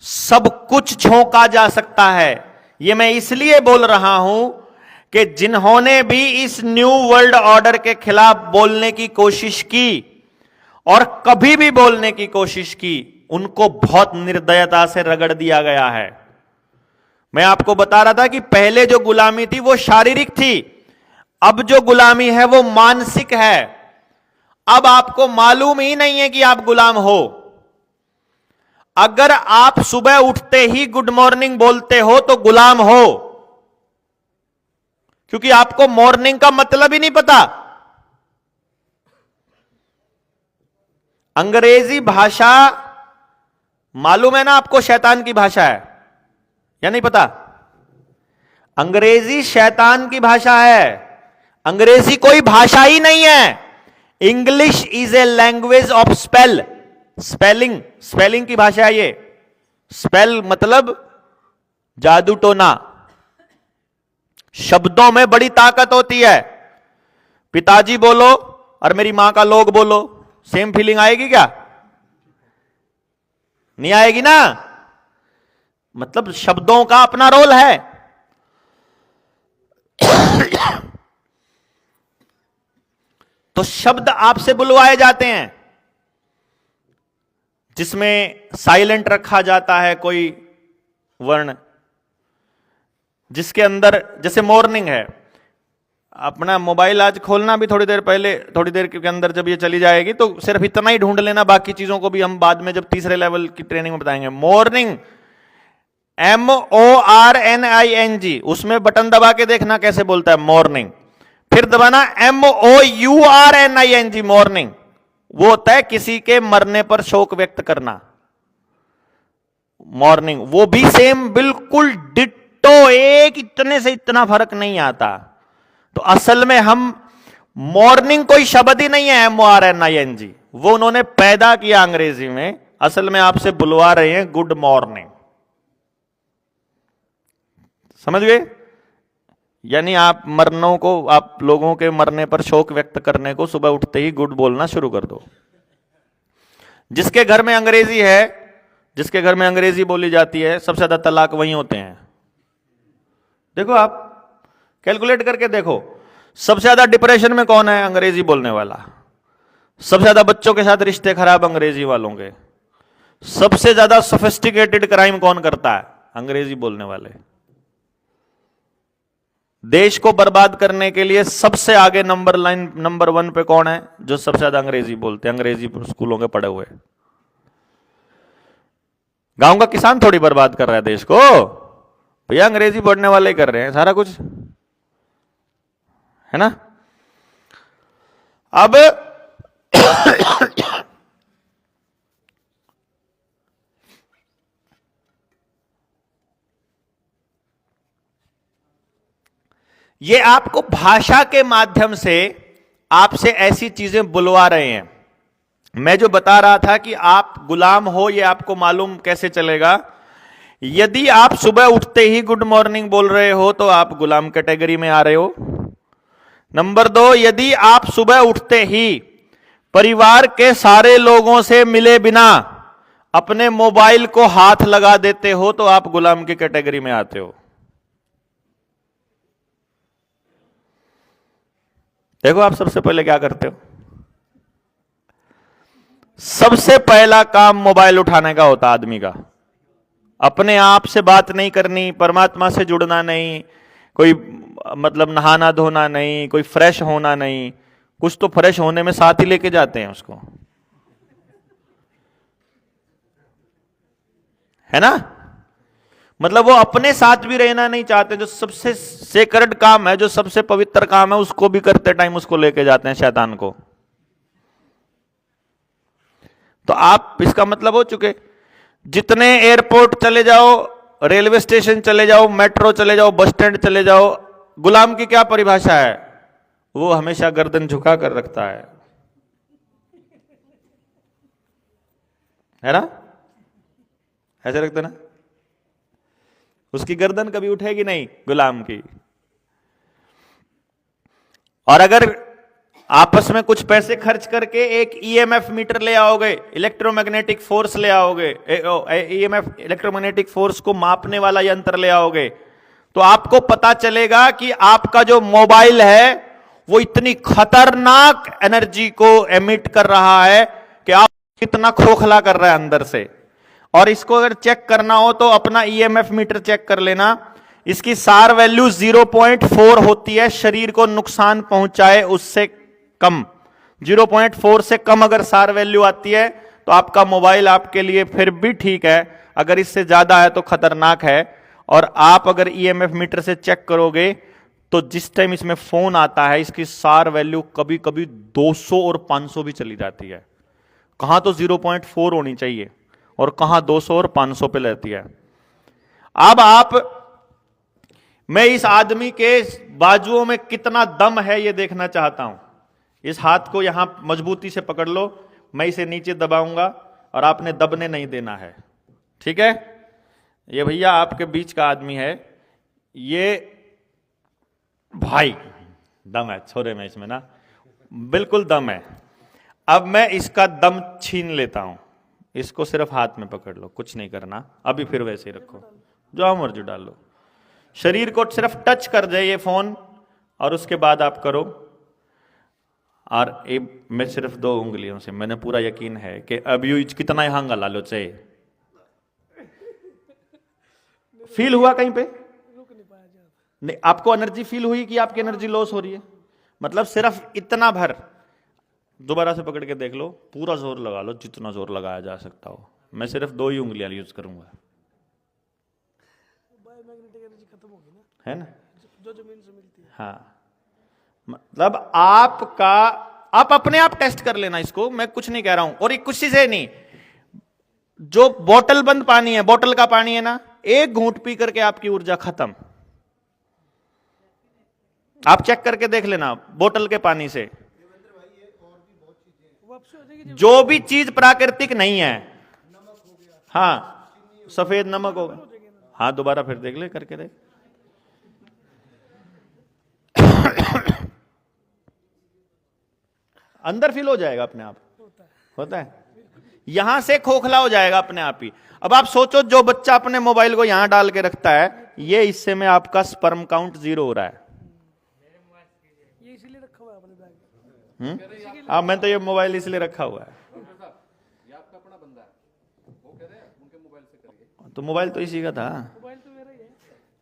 सब कुछ झोंका जा सकता है। ये मैं इसलिए बोल रहा हूं कि जिन्होंने भी इस न्यू वर्ल्ड ऑर्डर के खिलाफ बोलने की कोशिश की और कभी भी बोलने की कोशिश की, उनको बहुत निर्दयता से रगड़ दिया गया है। मैं आपको बता रहा था कि पहले जो गुलामी थी वो शारीरिक थी, अब जो गुलामी है वो मानसिक है। अब आपको मालूम ही नहीं है कि आप गुलाम हो। अगर आप सुबह उठते ही गुड मॉर्निंग बोलते हो तो गुलाम हो, क्योंकि आपको मॉर्निंग का मतलब ही नहीं पता। अंग्रेजी भाषा मालूम है ना आपको, शैतान की भाषा है या नहीं पता? अंग्रेजी शैतान की भाषा है। अंग्रेजी कोई भाषा ही नहीं है। English is a language of spelling की भाषा है ये। स्पेल मतलब जादू टोना। शब्दों में बड़ी ताकत होती है। पिताजी बोलो और मेरी मां का लोग बोलो, सेम फीलिंग आएगी क्या? नहीं आएगी ना। मतलब शब्दों का अपना रोल है। तो शब्द आपसे बुलवाए जाते हैं जिसमें साइलेंट रखा जाता है कोई वर्ण, जिसके अंदर जैसे मॉर्निंग है। अपना मोबाइल आज खोलना भी थोड़ी देर पहले, थोड़ी देर के अंदर जब ये चली जाएगी तो सिर्फ इतना ही ढूंढ लेना, बाकी चीजों को भी हम बाद में जब तीसरे लेवल की ट्रेनिंग में बताएंगे। मॉर्निंग MORNING, उसमें बटन दबा के देखना कैसे बोलता है मॉर्निंग। फिर दबाना MOURNING, मॉर्निंग। वो होता है किसी के मरने पर शोक व्यक्त करना। मॉर्निंग वो भी सेम बिल्कुल डिट्टो, एक इतने से इतना फर्क नहीं आता। तो असल में हम मॉर्निंग कोई शब्द ही नहीं है MORNING, वो उन्होंने पैदा किया अंग्रेजी में। असल में आपसे बुलवा रहे हैं गुड मॉर्निंग। समझ गए? यानी आप मरनों को, आप लोगों के मरने पर शोक व्यक्त करने को सुबह उठते ही गुड बोलना शुरू कर दो। जिसके घर में अंग्रेजी है, जिसके घर में अंग्रेजी बोली जाती है, सबसे ज्यादा तलाक वहीं होते हैं। देखो आप कैलकुलेट करके देखो, सबसे ज्यादा डिप्रेशन में कौन है? अंग्रेजी बोलने वाला। सबसे ज्यादा बच्चों के साथ रिश्ते खराब अंग्रेजी वालों के। सबसे ज्यादा सोफिस्टिकेटेड क्राइम कौन करता है? अंग्रेजी बोलने वाले। देश को बर्बाद करने के लिए सबसे आगे नंबर 1 पे कौन है? जो सबसे ज्यादा अंग्रेजी बोलते हैं, अंग्रेजी स्कूलों के पढ़े हुए। गांव का किसान थोड़ी बर्बाद कर रहा है देश को, भैया अंग्रेजी पढ़ने वाले कर रहे हैं सारा कुछ, है ना। अब ये आपको भाषा के माध्यम से आपसे ऐसी चीजें बुलवा रहे हैं। मैं जो बता रहा था कि आप गुलाम हो, ये आपको मालूम कैसे चलेगा? यदि आप सुबह उठते ही गुड मॉर्निंग बोल रहे हो तो आप गुलाम कैटेगरी में आ रहे हो। नंबर 2, यदि आप सुबह उठते ही परिवार के सारे लोगों से मिले बिना अपने मोबाइल को हाथ लगा देते हो तो आप गुलाम की कैटेगरी में आते हो। देखो आप सबसे पहले क्या करते हो? सबसे पहला काम मोबाइल उठाने का होता आदमी का। अपने आप से बात नहीं करनी, परमात्मा से जुड़ना नहीं, कोई मतलब नहाना धोना नहीं, कोई फ्रेश होना नहीं। कुछ तो फ्रेश होने में साथ ही लेके जाते हैं उसको, है ना? मतलब वो अपने साथ भी रहना नहीं चाहते। जो सबसे सेक्रेड काम है, जो सबसे पवित्र काम है, उसको भी करते टाइम उसको लेके जाते हैं, शैतान को। तो आप इसका मतलब हो चुके। जितने एयरपोर्ट चले जाओ, रेलवे स्टेशन चले जाओ, मेट्रो चले जाओ, बस स्टैंड चले जाओ, गुलाम की क्या परिभाषा है? वो हमेशा गर्दन झुका कर रखता है ना? ऐसे रखते ना? उसकी गर्दन कभी उठेगी नहीं गुलाम की। और अगर आपस में कुछ पैसे खर्च करके एक ईएमएफ मीटर ले आओगे, इलेक्ट्रोमैग्नेटिक फोर्स ले आओगे, ईएमएफ इलेक्ट्रोमैग्नेटिक फोर्स को मापने वाला यंत्र ले आओगे, तो आपको पता चलेगा कि आपका जो मोबाइल है वो इतनी खतरनाक एनर्जी को एमिट कर रहा है कि आप कितना खोखला कर रहा है अंदर से। और इसको अगर चेक करना हो तो अपना ईएमएफ मीटर चेक कर लेना। इसकी सार वैल्यू 0.4 होती है, शरीर को नुकसान पहुंचाए उससे कम। 0.4 से कम अगर सार वैल्यू आती है तो आपका मोबाइल आपके लिए फिर भी ठीक है, अगर इससे ज्यादा है तो खतरनाक है। और आप अगर ईएमएफ मीटर से चेक करोगे तो जिस टाइम इसमें फोन आता है इसकी सार वैल्यू कभी कभी 200 और 500 भी चली जाती है। कहां तो 0.4 होनी चाहिए और कहां 200 और 500 पे रहती है। अब मैं इस आदमी के बाजुओं में कितना दम है ये देखना चाहता हूं। इस हाथ को यहां मजबूती से पकड़ लो, मैं इसे नीचे दबाऊंगा और आपने दबने नहीं देना है, ठीक है? ये भैया आपके बीच का आदमी है, ये भाई दम है छोरे में, इसमें ना बिल्कुल दम है। अब मैं इसका दम छीन लेता हूं। इसको सिर्फ हाथ में पकड़ लो, कुछ नहीं करना अभी, फिर वैसे ही रखो, जो मर्जी डाल लो। शरीर को सिर्फ टच कर दे ये फोन और उसके बाद आप करो। और मैं सिर्फ 2 उंगलियों से, मैंने पूरा यकीन है कि अब यू कितना यहां गला लो चाहिए। फील हुआ कहीं पे? नहीं, आपको एनर्जी फील हुई कि आपकी एनर्जी लॉस हो रही है? मतलब सिर्फ इतना भर, दोबारा से पकड़ के देख लो, पूरा जोर लगा लो जितना जोर लगाया जा सकता हो। मैं सिर्फ 2 ही उंगलियां यूज करूंगा, है ना? जो जमीन से मिलती है। हाँ, मतलब आप अपने आप टेस्ट कर लेना इसको, मैं कुछ नहीं कह रहा हूं। और एक कुछ चीज है नहीं, जो बोतल बंद पानी है, बोतल का पानी है ना, 1 घूंट पी करके आपकी ऊर्जा खत्म। आप चेक करके देख लेना बोतल के पानी से। जो भी चीज प्राकृतिक नहीं है, हाँ, सफेद नमक होगा, हाँ, दोबारा फिर देख ले, करके देख। अंदर फील हो जाएगा अपने आप, होता है, यहां से खोखला हो जाएगा अपने आप ही। अब आप सोचो, जो बच्चा अपने मोबाइल को यहां डाल के रखता है, ये हिस्से में आपका स्पर्म काउंट 0 हो रहा है। ये इसलिए रखा हुआ है अपने बैग में। मैं तो ये मोबाइल इसलिए रखा हुआ है। ये आपका अपना बंदा है, वो कह रहे हैं उनके मोबाइल से करिए। तो मोबाइल तो इसी का था, मोबाइल तो मेरा ही है।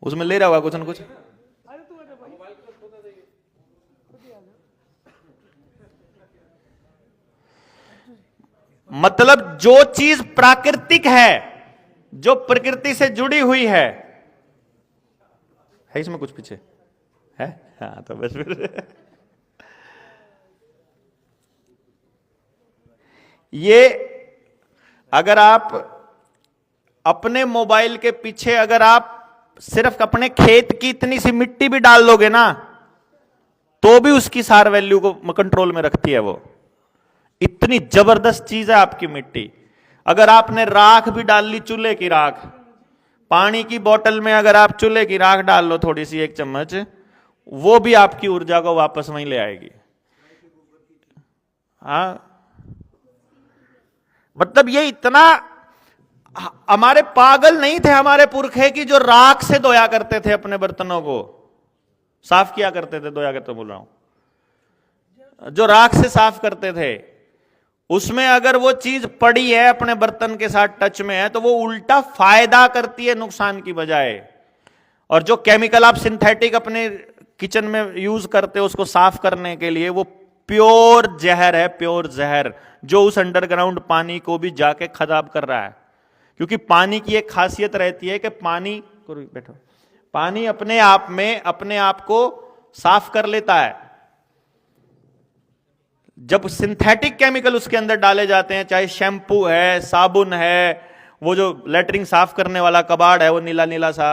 उसमें ले रहा होगा कुछ न कुछ। अरे तू अरे भाई, मोबाइल को खोदा देंगे। मतलब जो चीज प्राकृतिक है, जो प्रकृति से जुड़ी हुई है इसमें कुछ पीछे है, हाँ, तो बस फिर ये अगर आप अपने मोबाइल के पीछे अगर आप सिर्फ अपने खेत की इतनी सी मिट्टी भी डाल दोगे ना, तो भी उसकी सार वैल्यू को कंट्रोल में रखती है वो। इतनी जबरदस्त चीज है आपकी मिट्टी। अगर आपने राख भी डाल ली, चूल्हे की राख, पानी की बोतल में अगर आप चूल्हे की राख डाल लो थोड़ी सी, 1 चम्मच, वो भी आपकी ऊर्जा को वापस वहीं ले आएगी। हाँ, मतलब ये इतना, हमारे पागल नहीं थे हमारे पुरखे की जो राख से धोया करते थे अपने बर्तनों को, साफ किया करते थे, धोया करते बोल रहा हूं, जो राख से साफ करते थे, उसमें अगर वो चीज पड़ी है अपने बर्तन के साथ टच में है तो वो उल्टा फायदा करती है नुकसान की बजाय। और जो केमिकल आप सिंथेटिक अपने किचन में यूज करते हो उसको साफ करने के लिए, वो प्योर जहर है, प्योर जहर, जो उस अंडरग्राउंड पानी को भी जाके खराब कर रहा है। क्योंकि पानी की एक खासियत रहती है कि पानी अपने आप में अपने आप को साफ कर लेता है। जब सिंथेटिक केमिकल उसके अंदर डाले जाते हैं, चाहे शैम्पू है, साबुन है, वो जो लेटरिन साफ करने वाला कबाड़ है वो नीला नीला सा,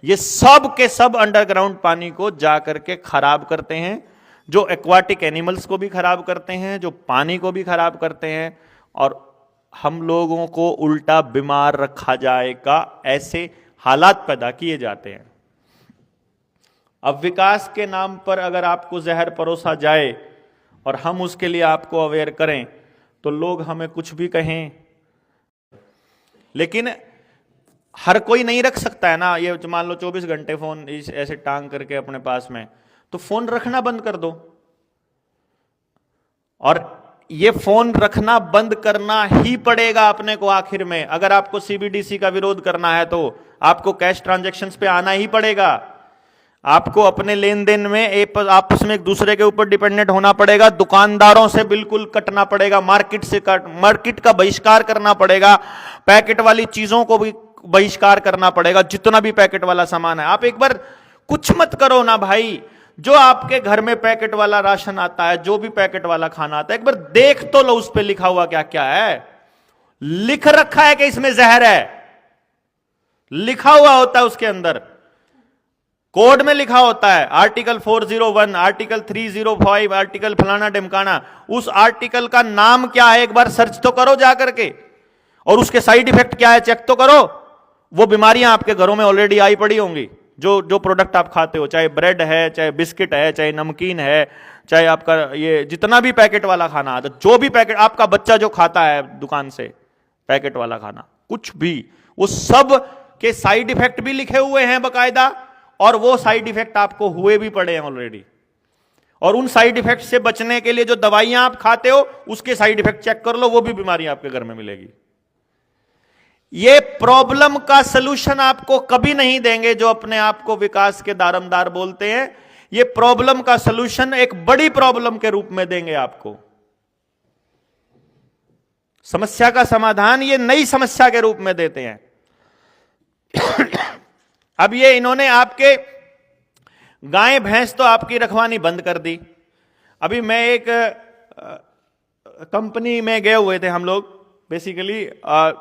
ये सब के सब अंडरग्राउंड पानी को जाकर के खराब करते हैं, जो एक्वाटिक एनिमल्स को भी खराब करते हैं, जो पानी को भी खराब करते हैं, और हम लोगों को उल्टा बीमार रखा जाएगा, ऐसे हालात पैदा किए जाते हैं। अब विकास के नाम पर अगर आपको जहर परोसा जाए और हम उसके लिए आपको अवेयर करें तो लोग हमें कुछ भी कहें, लेकिन हर कोई नहीं रख सकता है ना। ये मान लो 24 घंटे फोन ऐसे टांग करके अपने पास में, तो फोन रखना बंद कर दो। और ये फोन रखना बंद करना ही पड़ेगा अपने को आखिर में। अगर आपको सीबीडीसी का विरोध करना है तो आपको कैश ट्रांजैक्शंस पे आना ही पड़ेगा। आपको अपने लेन देन में आपस में एक दूसरे के ऊपर डिपेंडेंट होना पड़ेगा। दुकानदारों से बिल्कुल कटना पड़ेगा, मार्केट का बहिष्कार करना पड़ेगा, पैकेट वाली चीजों को भी बहिष्कार करना पड़ेगा। जितना भी पैकेट वाला सामान है, आप एक बार कुछ मत करो ना भाई, जो आपके घर में पैकेट वाला राशन आता है, जो भी पैकेट वाला खाना आता है, एक बार देख तो लो उस पे लिखा हुआ क्या क्या है। लिख रखा है कि इसमें जहर है, लिखा हुआ होता है उसके अंदर, कोड में लिखा होता है, आर्टिकल 401, आर्टिकल 305, आर्टिकल फलाना ढिमकाना। उस आर्टिकल का नाम क्या है एक बार सर्च तो करो जा करके, और उसके साइड इफेक्ट क्या है चेक तो करो। वो बीमारियां आपके घरों में ऑलरेडी आई पड़ी होंगी। जो प्रोडक्ट आप खाते हो, चाहे ब्रेड है, चाहे बिस्किट है, चाहे नमकीन है, चाहे आपका ये जितना भी पैकेट वाला खाना आता, जो भी पैकेट आपका बच्चा जो खाता है दुकान से पैकेट वाला खाना, कुछ भी, वो सब के साइड इफेक्ट भी लिखे हुए हैं बकायदा, और वो साइड इफेक्ट आपको हुए भी पड़े हैं ऑलरेडी। और उन साइड इफेक्ट से बचने के लिए जो दवाइयां आप खाते हो उसके साइड इफेक्ट चेक कर लो, वो भी बीमारी आपके घर में मिलेगी। ये प्रॉब्लम का सलूशन आपको कभी नहीं देंगे जो अपने आप को विकास के दारमदार बोलते हैं। ये प्रॉब्लम का सलूशन एक बड़ी प्रॉब्लम के रूप में देंगे आपको। समस्या का समाधान ये नई समस्या के रूप में देते हैं। अब ये इन्होंने आपके गाय भैंस तो आपकी रखवानी बंद कर दी। अभी मैं एक कंपनी में गए हुए थे हम लोग, बेसिकली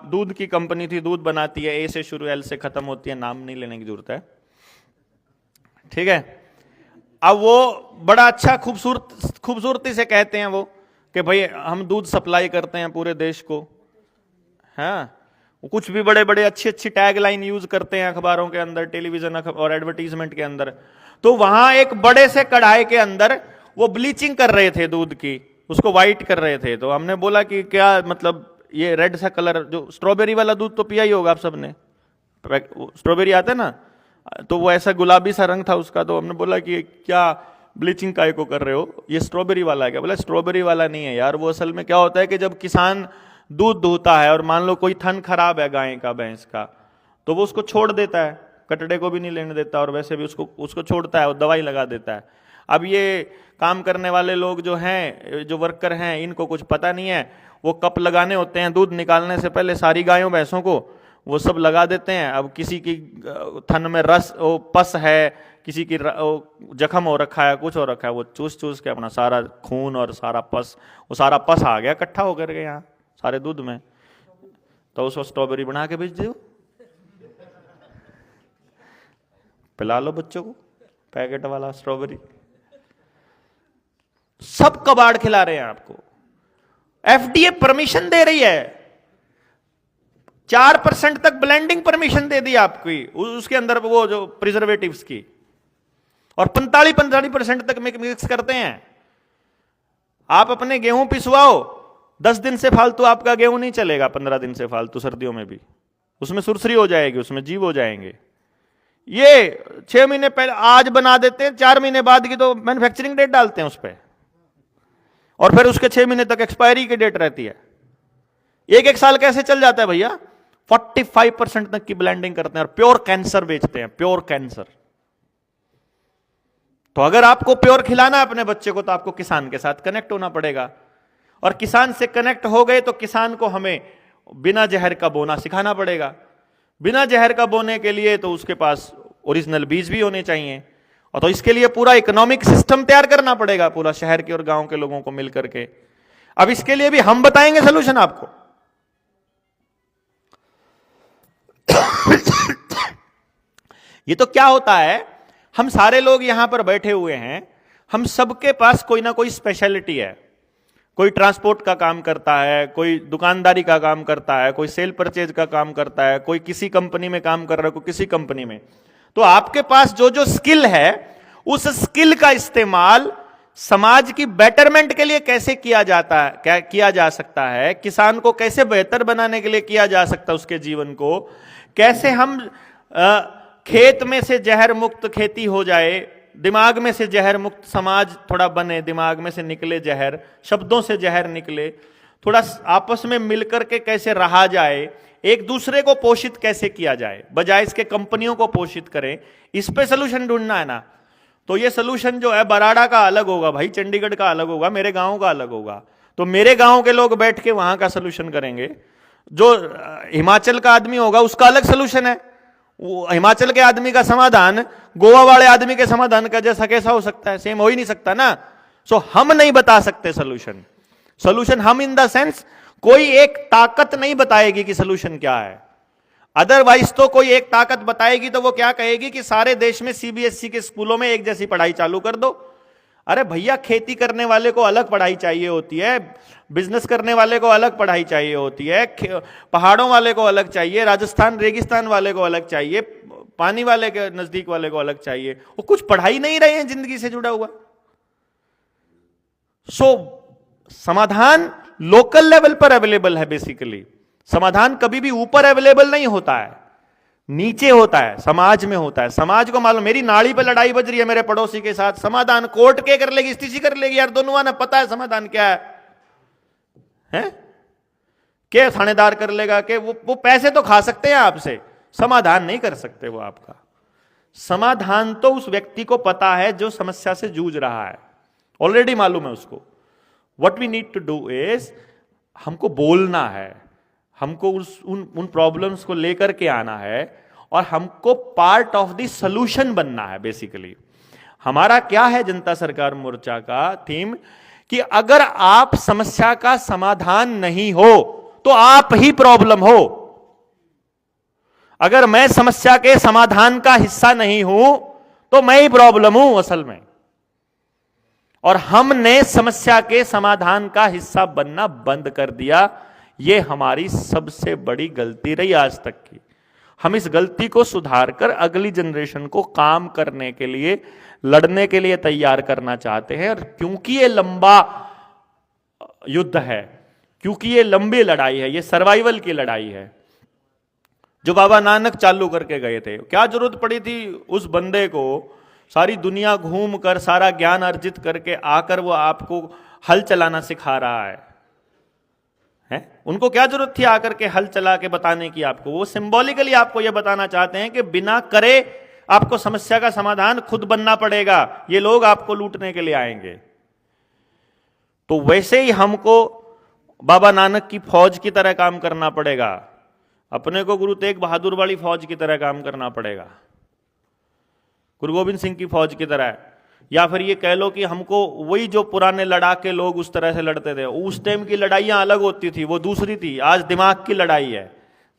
दूध की कंपनी थी, दूध बनाती है, ए से शुरू एल से खत्म होती है, नाम नहीं लेने की जरूरत है, ठीक है। अब वो बड़ा अच्छा खूबसूरती से कहते हैं वो कि भाई हम दूध सप्लाई करते हैं पूरे देश को, हाँ। कुछ भी बड़े बड़े अच्छी अच्छी टैग लाइन यूज करते हैं अखबारों के अंदर, टेलीविजन और एडवर्टीजमेंट के अंदर। तो वहां एक बड़े से कढ़ाई के अंदर वो ब्लीचिंग कर रहे थे दूध की, उसको व्हाइट कर रहे थे। तो हमने बोला कि क्या मतलब ये रेड सा कलर, जो स्ट्रॉबेरी वाला दूध तो पिया ही होगा आप सबने, स्ट्रॉबेरी आता है ना, तो वो ऐसा गुलाबी सा रंग था उसका। तो हमने बोला कि क्या ब्लीचिंग काय को कर रहे हो, ये स्ट्रॉबेरी वाला है क्या? बोला स्ट्रॉबेरी वाला नहीं है यार, वो असल में क्या होता है कि जब किसान दूध दूहता है और मान लो कोई थन खराब है गाय का भैंस का, तो वो उसको छोड़ देता है, कटड़े को भी नहीं लेने देता, और वैसे भी उसको छोड़ता है और दवाई लगा देता है। अब ये काम करने वाले लोग जो हैं, जो वर्कर हैं, इनको कुछ पता नहीं है, वो कप लगाने होते हैं दूध निकालने से पहले सारी गायों भैंसों को, वो सब लगा देते हैं। अब किसी की थन में रस वो पस है, किसी की जख्म हो रखा है, कुछ हो रखा है, वो चूस चूस के अपना सारा खून और सारा पस, वो सारा पस आ गया इकट्ठा होकर के यहाँ सारे दूध में, तो उसको स्ट्रॉबेरी बना के बेच दो, पिला लो बच्चों को पैकेट वाला स्ट्रॉबेरी। सब कबाड़ खिला रहे हैं आपको। एफडीए परमिशन दे रही है, 4% तक ब्लेंडिंग परमिशन दे दी आपकी उसके अंदर वो जो प्रिजर्वेटिव्स की, और 45% तक मिक्स करते हैं। आप अपने गेहूं पिसवाओ, 10 दिन से फालतू आपका गेहूं नहीं चलेगा, 15 दिन से फालतू सर्दियों में भी उसमें सुरसरी हो जाएगी, उसमें जीव हो जाएंगे। ये 6 महीने पहले आज बना देते हैं, 4 महीने बाद की तो मैन्युफैक्चरिंग डेट डालते हैं उस पर, और फिर उसके 6 महीने तक एक्सपायरी की डेट रहती है। एक साल कैसे चल जाता है भैया? 45% तक की ब्लेंडिंग करते हैं और प्योर कैंसर बेचते हैं, प्योर कैंसर। तो अगर आपको प्योर खिलाना है अपने बच्चे को, तो आपको किसान के साथ कनेक्ट होना पड़ेगा, और किसान से कनेक्ट हो गए तो किसान को हमें बिना जहर का बोना सिखाना पड़ेगा। बिना जहर का बोने के लिए तो उसके पास ओरिजिनल बीज भी होने चाहिए, और तो इसके लिए पूरा इकोनॉमिक सिस्टम तैयार करना पड़ेगा, पूरा शहर के और गांव के लोगों को मिलकर के। अब इसके लिए भी हम बताएंगे सोल्यूशन आपको। ये तो क्या होता है, हम सारे लोग यहां पर बैठे हुए हैं, हम सबके पास कोई ना कोई स्पेशलिटी है। कोई ट्रांसपोर्ट का काम करता है, कोई दुकानदारी का काम करता है, कोई सेल परचेज का काम करता है, कोई किसी कंपनी में काम कर रहा है, कोई किसी कंपनी में। तो आपके पास जो जो स्किल है, उस स्किल का इस्तेमाल समाज की बेटरमेंट के लिए कैसे किया जाता है, क्या किया जा सकता है, किसान को कैसे बेहतर बनाने के लिए किया जा सकता है, उसके जीवन को कैसे हम खेत में से जहर मुक्त खेती हो जाए, दिमाग में से जहर मुक्त समाज थोड़ा बने, दिमाग में से निकले जहर, शब्दों से जहर निकले, थोड़ा आपस में मिलकर के कैसे रहा जाए, एक दूसरे को पोषित कैसे किया जाए, बजाय इसके कंपनियों को पोषित करें, इस पे सोल्यूशन ढूंढना है ना। तो ये सोल्यूशन जो है बराड़ा का अलग होगा भाई, चंडीगढ़ का अलग होगा, मेरे गांव का अलग होगा। तो मेरे गांव के लोग बैठ के वहां का सोल्यूशन करेंगे, जो हिमाचल का आदमी होगा उसका अलग सोल्यूशन है। वो हिमाचल के आदमी का समाधान गोवा वाले आदमी के समाधान का जैसा कैसा हो सकता है? सेम हो ही नहीं सकता ना। सो हम नहीं बता सकते सोल्यूशन हम इन द सेंस कोई एक ताकत नहीं बताएगी कि सोल्यूशन क्या है। अदरवाइज तो कोई एक ताकत बताएगी तो वो क्या कहेगी कि सारे देश में सीबीएसई के स्कूलों में एक जैसी पढ़ाई चालू कर दो। अरे भैया, खेती करने वाले को अलग पढ़ाई चाहिए होती है, बिजनेस करने वाले को अलग पढ़ाई चाहिए होती है, पहाड़ों वाले को अलग चाहिए, राजस्थान रेगिस्तान वाले को अलग चाहिए, पानी वाले के नजदीक वाले को अलग चाहिए। वो कुछ पढ़ाई नहीं रहे हैं जिंदगी से जुड़ा हुआ। समाधान लोकल लेवल पर अवेलेबल है। बेसिकली समाधान कभी भी ऊपर अवेलेबल नहीं होता है, नीचे होता है, समाज में होता है। समाज को मालूम मेरी नाड़ी पे लड़ाई बज रही है मेरे पड़ोसी के साथ, समाधान कोर्ट के कर लेगी, स्थिति कर लेगी यार, दोनों ने पता है समाधान क्या है? क्या थानेदार कर लेगा? कि वो पैसे तो खा सकते हैं आपसे, समाधान नहीं कर सकते वो आपका। समाधान तो उस व्यक्ति को पता है जो समस्या से जूझ रहा है, ऑलरेडी मालूम है उसको। What we need to do is, हमको बोलना है, हमको उन प्रॉब्लम्स को लेकर के आना है, और हमको पार्ट ऑफ द सॉल्यूशन बनना है। बेसिकली हमारा क्या है जनता सरकार मोर्चा का थीम, कि अगर आप समस्या का समाधान नहीं हो तो आप ही प्रॉब्लम हो। अगर मैं समस्या के समाधान का हिस्सा नहीं हूं तो मैं ही प्रॉब्लम हूं असल में। और हमने समस्या के समाधान का हिस्सा बनना बंद कर दिया। यह हमारी सबसे बड़ी गलती रही आज तक की। हम इस गलती को सुधार कर अगली जनरेशन को काम करने के लिए, लड़ने के लिए तैयार करना चाहते हैं। और क्योंकि ये लंबा युद्ध है, क्योंकि ये लंबी लड़ाई है, ये सर्वाइवल की लड़ाई है, जो बाबा नानक चालू करके गए थे। क्या जरूरत पड़ी थी उस बंदे को सारी दुनिया घूम कर सारा ज्ञान अर्जित करके आकर वो आपको हल चलाना सिखा रहा है? उनको क्या जरूरत थी आकर के हल चला के बताने की आपको? वो सिंबॉलिकली आपको यह बताना चाहते हैं कि बिना करे आपको समस्या का समाधान खुद बनना पड़ेगा, ये लोग आपको लूटने के लिए आएंगे। तो वैसे ही हमको बाबा नानक की फौज की तरह काम करना पड़ेगा, अपने को गुरु तेग बहादुर वाली फौज की तरह काम करना पड़ेगा, गुरु गोविंद सिंह की फौज की तरह। या फिर ये कह लो कि हमको वही जो पुराने लड़ाके लोग उस तरह से लड़ते थे, उस टाइम की लड़ाइयां अलग होती थी, वो दूसरी थी। आज दिमाग की लड़ाई है,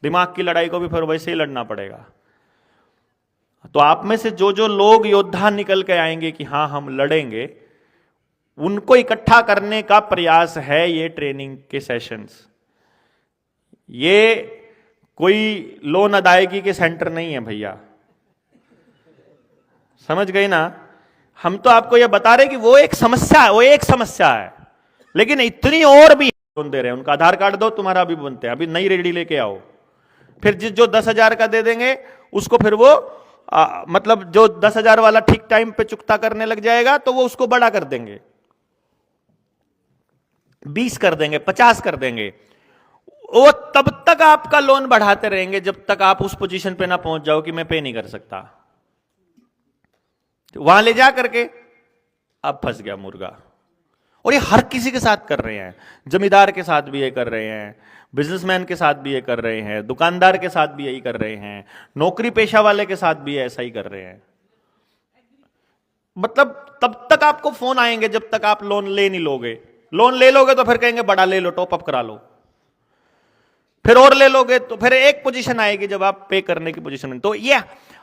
दिमाग की लड़ाई को भी फिर वैसे ही लड़ना पड़ेगा। तो आप में से जो जो लोग योद्धा निकल के आएंगे कि हाँ हम लड़ेंगे, उनको इकट्ठा करने का प्रयास है ये ट्रेनिंग के सेशंस। ये कोई लोन अदायगी के सेंटर नहीं है भैया, समझ गए ना। हम तो आपको ये बता रहे कि वो एक समस्या है, वो एक समस्या है, लेकिन इतनी और भी लोन दे रहे हैं। उनका आधार कार्ड दो, तुम्हारा अभी बनते हैं, अभी नई रेडी लेके आओ। फिर जो 10,000 का दे देंगे उसको फिर वो मतलब जो 10,000 वाला ठीक टाइम पे चुकता करने लग जाएगा तो वो उसको बड़ा कर देंगे, 20 कर देंगे, 50 कर देंगे। वो तब तक आपका लोन बढ़ाते रहेंगे जब तक आप उस पोजीशन पे ना पहुंच जाओ कि मैं पे नहीं कर सकता। तो वहां ले जा करके अब फंस गया मुर्गा। और ये हर किसी के साथ कर रहे हैं, जमींदार के साथ भी ये कर रहे हैं, बिजनेसमैन के साथ भी ये कर रहे हैं, दुकानदार के साथ भी यही कर रहे हैं, नौकरी पेशा वाले के साथ भी ऐसा ही कर रहे हैं। मतलब तब तक आपको फोन आएंगे जब तक आप लोन ले नहीं लोगे। लोन ले लोगे तो फिर कहेंगे बड़ा ले लो, टॉप अप करा लो, फिर और ले लोगे तो फिर एक पोजीशन आएगी जब आप पे करने की पोजीशन में। तो ये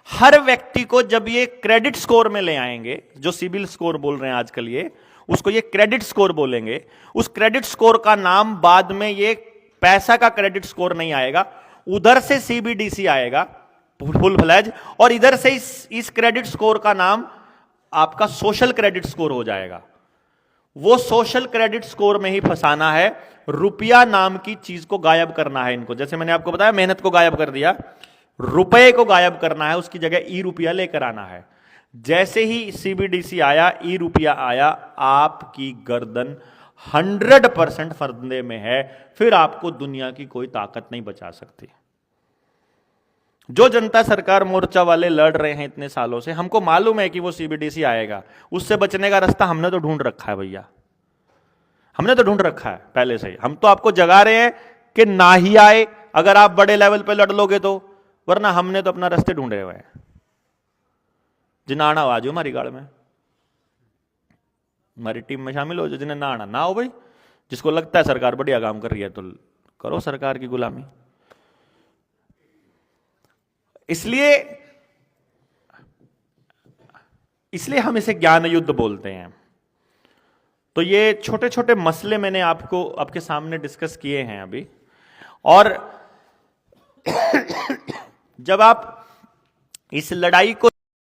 हर व्यक्ति को जब ये क्रेडिट स्कोर में ले आएंगे, जो सिबिल स्कोर बोल रहे हैं आजकल ये, उसको ये क्रेडिट स्कोर बोलेंगे। उस क्रेडिट स्कोर का नाम बाद में ये पैसा का क्रेडिट स्कोर नहीं आएगा, उधर से सीबीडीसी आएगा फुल फ्लैज, और इधर से इस क्रेडिट स्कोर का नाम आपका सोशल क्रेडिट स्कोर हो जाएगा। वो सोशल क्रेडिट स्कोर में ही फंसाना है, रुपया नाम की चीज को गायब करना है इनको। जैसे मैंने आपको बताया मेहनत को गायब कर दिया, रुपए को गायब करना है, उसकी जगह ई रुपया लेकर आना है। जैसे ही सीबीडीसी आया, ई रुपया आया, आपकी गर्दन 100% फंदे में है, फिर आपको दुनिया की कोई ताकत नहीं बचा सकती। जो जनता सरकार मोर्चा वाले लड़ रहे हैं इतने सालों से, हमको मालूम है कि वो सीबीडीसी आएगा, उससे बचने का रास्ता हमने तो ढूंढ रखा है भैया, हमने तो ढूंढ रखा है पहले से ही। हम तो आपको जगा रहे हैं कि ना ही आए अगर आप बड़े लेवल पे लड़ लोगे तो, वरना हमने तो अपना रास्ते ढूंढे हुए हैं। जिन्हें आना आ जाओ हमारी गाड़ में, हमारी टीम में शामिल हो जाओ। जिन्हें ना आना ना हो भाई, जिसको लगता है सरकार बढ़िया काम कर रही है तो करो सरकार की गुलामी। इसलिए हम इसे ज्ञान युद्ध बोलते हैं। तो ये छोटे छोटे मसले मैंने आपके सामने डिस्कस किए हैं अभी। और जब आप इस लड़ाई को